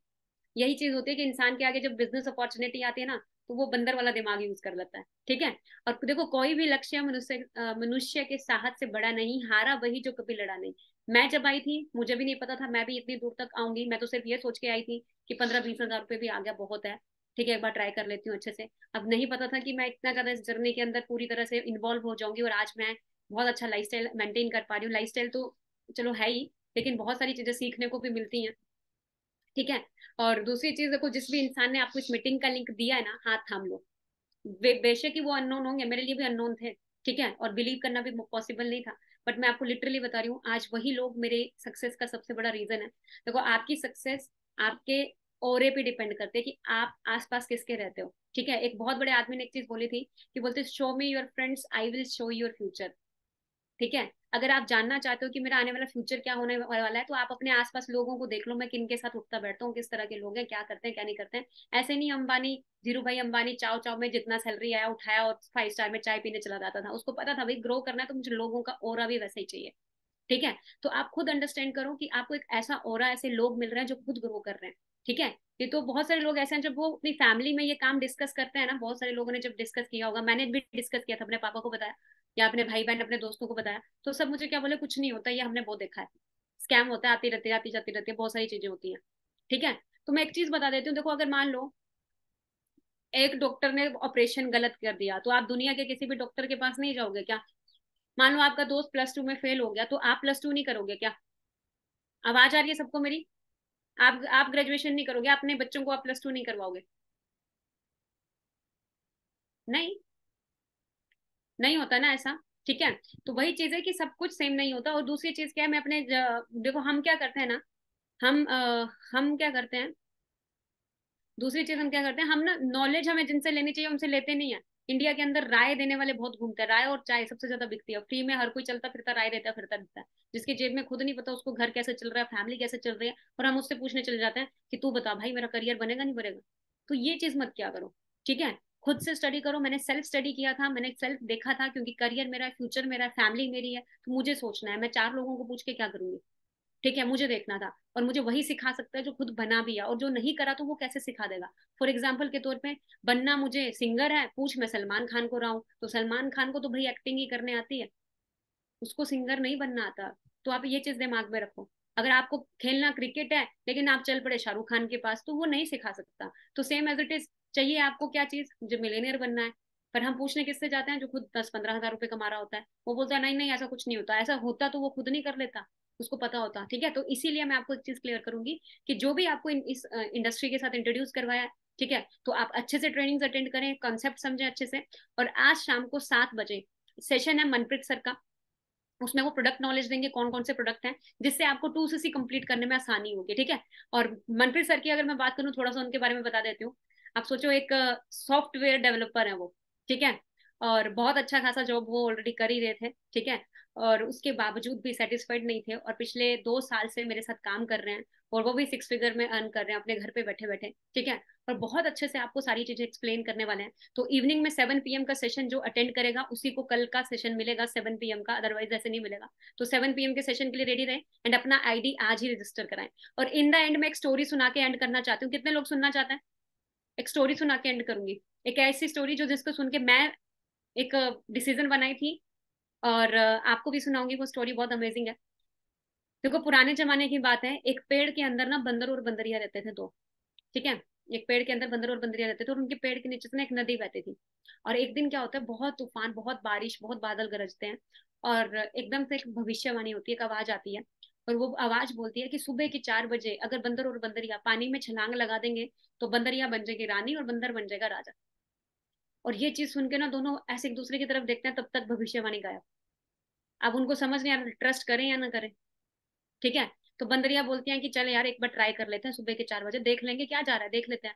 यही चीज होती है कि इंसान के आगे जब बिजनेस अपॉर्चुनिटी आती है ना तो वो बंदर वाला दिमाग यूज कर लेता है। ठीक है, और देखो कोई भी लक्ष्य मनुष्य के साहस से बड़ा नहीं, हारा वही जो कभी लड़ा नहीं। मैं जब आई थी मुझे भी नहीं पता था मैं भी इतनी दूर तक आऊंगी, मैं तो सिर्फ ये सोच के आई थी कि 15-20 हजार रुपये भी आ गया बहुत है। ठीक है, एक बार ट्राई कर लेती हूँ अच्छे से। अब नहीं पता था कि मैं इतना ज्यादा इस जर्नी के अंदर पूरी तरह से इन्वॉल्व हो जाऊंगी, और आज मैं बहुत अच्छा लाइफस्टाइल मेंटेन कर पा रही हूँ। लाइफस्टाइल तो चलो है ही, लेकिन बहुत सारी चीजें सीखने को भी मिलती हैं। ठीक है, और दूसरी चीज देखो, जिस भी इंसान ने आपको इस मीटिंग का लिंक दिया है ना, हाथ थाम लो। बेशक ही वो अननोन होंगे, मेरे लिए भी अननोन थे। ठीक है, और बिलीव करना भी पॉसिबल नहीं था। बट मैं आपको लिटरली बता रही हूँ, आज वही लोग मेरे सक्सेस का सबसे बड़ा रीजन है। देखो, आपकी सक्सेस आपके ओरे पे डिपेंड करते हैं कि आप आसपास किसके रहते हो। ठीक है, एक बहुत बड़े आदमी ने एक चीज बोली थी कि बोलते show me your friends I will show your future. ठीक है, अगर आप जानना चाहते हो कि मेरा आने वाला फ्यूचर क्या होने वाला है तो आप अपने आसपास लोगों को देख लो, मैं किन के साथ उठता बैठता हूँ, किस तरह के लोग हैं, क्या करते हैं क्या नहीं करते हैं। ऐसे नहीं अंबानी, धीरू भाई अंबानी चाव चाव में जितना सैलरी आया उठाया और 5 स्टार में चाय पीने चला जाता था। उसको पता था भाई ग्रो करना है तो मुझे लोगों का ऑरा भी वैसा ही चाहिए। ठीक है, तो आप खुद अंडरस्टैंड करो कि आपको एक ऐसा ऑरा, ऐसे लोग मिल रहे हैं जो खुद ग्रो कर रहे हैं। ठीक है, ये तो बहुत सारे लोग ऐसे हैं जब वो अपनी फैमिली में ये काम डिस्कस करते हैं ना, बहुत सारे लोगों ने जब डिस्कस किया होगा, मैंने भी डिस्कस किया था, अपने पापा को बताया या अपने भाई बहन अपने दोस्तों को बताया, तो सब मुझे क्या बोले, कुछ नहीं होता, ये हमने बहुत देखा है, स्कैम होता है, आती रहती है आती जाती रहती है, बहुत सारी चीजें होती हैं। ठीक है, तो मैं एक चीज बता देती हूँ, देखो अगर मान लो एक डॉक्टर ने ऑपरेशन गलत कर दिया तो आप दुनिया के किसी भी डॉक्टर के पास नहीं जाओगे क्या? मान लो आपका दोस्त +2 में फेल हो गया तो आप +2 नहीं करोगे क्या? आवाज आ रही है सबको मेरी? आप ग्रेजुएशन नहीं करोगे, अपने बच्चों को आप +2 नहीं करवाओगे? नहीं, नहीं होता ना ऐसा। ठीक है, तो वही चीज है कि सब कुछ सेम नहीं होता। और दूसरी चीज क्या है, मैं अपने देखो हम क्या करते हैं ना, हम क्या करते हैं, दूसरी चीज हम क्या करते हैं, हम ना नॉलेज हमें जिनसे लेनी चाहिए उनसे लेते नहीं है। इंडिया के अंदर राय देने वाले बहुत घूमते हैं, राय और चाय सबसे ज्यादा बिकती है, फ्री में हर कोई चलता फिरता राय देता फिरता रहता है, जिसकी जेब में खुद नहीं पता उसको घर कैसे चल रहा है, फैमिली कैसे चल रही है, और हम उससे पूछने चले जाते हैं कि तू बता भाई मेरा करियर बनेगा नहीं बनेगा। तो ये चीज मत क्या करो। ठीक है, खुद से स्टडी करो। मैंने सेल्फ स्टडी किया था, मैंने सेल्फ देखा था, क्योंकि करियर मेरा है, फ्यूचर मेरा है, फैमिली मेरी है, तो मुझे सोचना है, मैं 4 लोगों को पूछ के क्या करूंगी? ठीक है, मुझे देखना था। और मुझे वही सिखा सकता है जो खुद बना भी है, और जो नहीं करा तो वो कैसे सिखा देगा? फॉर एग्जाम्पल के तौर पे, बनना मुझे सिंगर है, पूछ मैं सलमान खान को रहा हूँ, तो सलमान खान को तो भाई एक्टिंग ही करने आती है, उसको सिंगर नहीं बनना आता। तो आप ये चीज दिमाग में रखो। अगर आपको खेलना क्रिकेट है लेकिन आप चल पड़े शाहरुख खान के पास तो वो नहीं सिखा सकता। तो सेम एज इट इज, चाहिए आपको क्या चीज, मुझे मिलेनियर बनना है, पर हम पूछने किससे जाते हैं, जो खुद 10-15 हजार रुपए कमा रहा होता है, वो बोलता है नहीं नहीं ऐसा कुछ नहीं होता, ऐसा होता तो वो खुद नहीं कर लेता, उसको पता होता। ठीक है, तो इसीलिए मैं आपको एक चीज क्लियर करूंगी कि जो भी आपको इस इंडस्ट्री के साथ इंट्रोड्यूस करवाया है, ठीक है, तो आप अच्छे से ट्रेनिंग्स अटेंड करें, कॉन्सेप्ट समझें अच्छे से। और आज शाम को 7 बजे सेशन है मनप्रीत सर का, उसमें वो प्रोडक्ट नॉलेज देंगे, कौन कौन से प्रोडक्ट हैं, जिससे आपको 2CC कंप्लीट करने में आसानी होगी। ठीक है, और मनप्रीत सर की अगर मैं बात करूँ, थोड़ा सा उनके बारे में बता देती हूँ। आप सोचो एक सॉफ्टवेयर डेवलपर है वो। ठीक है, और बहुत अच्छा खासा जॉब वो ऑलरेडी कर ही रहे थे, ठीक है। और उसके बावजूद भी सेटिस्फाइड नहीं थे, और पिछले 2 साल से मेरे साथ काम कर रहे हैं, और वो भी 6 फिगर में अर्न कर रहे हैं अपने घर पे बैठे बैठे, ठीक है। और बहुत अच्छे से आपको सारी चीजें एक्सप्लेन करने वाले हैं। तो इवनिंग में 7 PM का सेशन जो अटेंड करेगा उसी को कल का सेशन मिलेगा 7 PM का, अदरवाइज ऐसे नहीं मिलेगा। तो 7 PM के सेशन के लिए रेडी रहें, एंड अपना आईडी आज ही रजिस्टर कराएं। और इन द एंड में एक स्टोरी सुना के एंड करना चाहती हूँ, कितने लोग सुनना चाहते हैं? एक स्टोरी सुना के एंड करूंगी, एक ऐसी स्टोरी जो जिसको सुन के मैं एक डिसीजन बनाई थी, और आपको भी सुनाऊंगी। वो स्टोरी बहुत अमेजिंग है। देखो, पुराने जमाने की बात है, एक पेड़ के अंदर ना बंदर और बंदरिया रहते थे दो, ठीक है। एक पेड़ के अंदर बंदर और बंदरिया रहते थे, और उनके पेड़ के नीचे से ना एक नदी बहती थी। और एक दिन क्या होता है, बहुत तूफान, बहुत बारिश, बहुत बादल गरजते हैं, और एकदम से एक भविष्यवाणी होती है, एक आवाज आती है। और वो आवाज बोलती है कि सुबह के 4 बजे अगर बंदर और बंदरिया पानी में छलांग लगा देंगे तो बंदरिया बन जाएगी रानी और बंदर बन जाएगा राजा। और ये चीज सुन के ना दोनों ऐसे एक दूसरे की तरफ देखते हैं, तब तक भविष्यवाणी गायब। अब उनको समझ नहीं आ रहा ट्रस्ट करें या ना करें, ठीक है। तो बंदरिया बोलती हैं कि चल यार एक बार ट्राई कर लेते हैं, सुबह के 4 बजे देख लेंगे क्या जा रहा है, देख लेते हैं।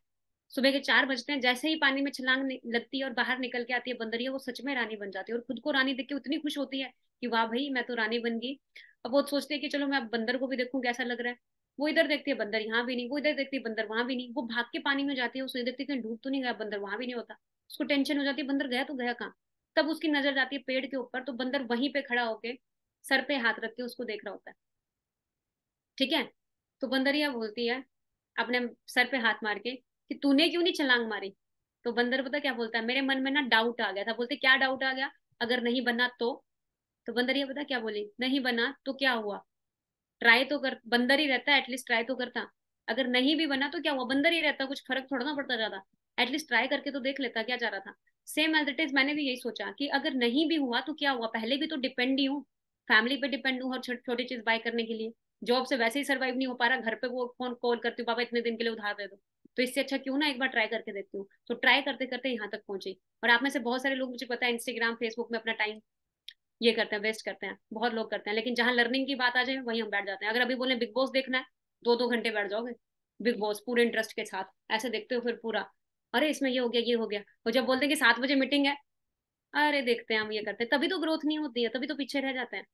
सुबह के 4 बजते हैं, जैसे ही पानी में छलांग लगती है और बाहर निकल के आती है बंदरिया, वो सच में रानी बन जाती है, और खुद को रानी देख के उतनी खुश होती है कि वाह भाई मैं तो रानी बन गई। अब वो सोचती है कि चलो मैं अब बंदर को भी देखूं कैसा लग रहा है। वो इधर देखती है बंदर यहाँ भी नहीं, वो इधर देखती है बंदर वहां भी नहीं, वो भाग के पानी में जाती है, उसे देखती है कहीं डूब तो नहीं गया, बंदर वहां भी नहीं होता। उसको टेंशन हो जाती है, बंदर गया तो गया कहाँ। तब उसकी नजर जाती है पेड़ के ऊपर, तो बंदर वहीं पे खड़ा होके सर पे हाथ रख के उसको देख रहा होता है, ठीक है। तो बंदरिया बोलती है अपने सर पे हाथ मार के कि तूने क्यों नहीं छलांग मारी। तो बंदर पता क्या बोलता है, मेरे मन में ना डाउट आ गया था। बोलते क्या डाउट आ गया, अगर नहीं बना तो बंदरिया पता क्या बोली, नहीं बना तो क्या हुआ, ट्राई तो कर, बंदर ही रहता है एटलीस्ट ट्राई तो करता। अगर नहीं भी बना तो क्या हुआ, बंदर ही रहता, कुछ फर्क थोड़ा ना पड़ता ज्यादा, एटलीस्ट ट्राई करके तो देख लेता, क्या जा रहा था। सेम एज इट इज मैंने भी यही सोचा कि अगर नहीं भी हुआ तो क्या हुआ, पहले भी तो डिपेंड ही हूँ, फैमिली पे डिपेंड हूँ हर छोटी चीज बाय करने के लिए। जॉब से वैसे ही सर्वाइव नहीं हो पा रहा, घर पे वो फोन कॉल करती हूँ, पापा इतने दिन के लिए उधार दे दो। तो इससे अच्छा क्यों ना एक बार ट्राई करके देखती हूँ। तो ट्राई करते करते यहाँ तक पहुंची। और आप में से बहुत सारे लोग, मुझे पता है, इंस्टाग्राम फेसबुक में अपना टाइम ये करते हैं, वेस्ट करते हैं, बहुत लोग करते हैं, लेकिन जहां लर्निंग की बात आ जाए वहीं हम बैठ जाते हैं। अगर अभी बोले बिग बॉस देखना है, 2-2 घंटे बैठ जाओगे बिग बॉस पूरे इंटरेस्ट के साथ, ऐसे देखते हो फिर पूरा, अरे इसमें ये हो गया ये हो गया। और जब बोलते हैं कि 7 बजे मीटिंग है, अरे देखते हैं हम ये करते हैं, तभी तो ग्रोथ नहीं होती है, तभी तो पीछे रह जाते हैं,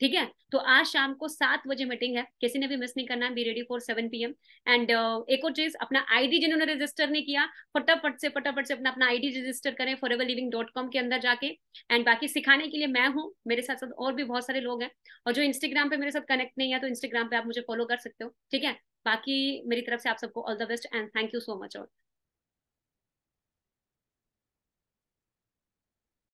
ठीक है। तो आज शाम को 7 बजे मीटिंग है, किसी ने भी मिस नहीं करना है, be ready for 7 PM। And एक और चीज, अपना आईडी जिन्होंने रजिस्टर नहीं किया, फटाफट से अपना अपना आईडी रजिस्टर करें foreverliving.com के अंदर जाके। एंड बाकी सिखाने के लिए मैं हूँ, मेरे साथ साथ और भी बहुत सारे लोग हैं। और जो इंस्टाग्राम पे मेरे साथ कनेक्ट नहीं है तो इंस्टाग्राम पे आप मुझे फॉलो कर सकते हो, ठीक है। बाकी मेरी तरफ से आप सबको all the best and thank you so much. और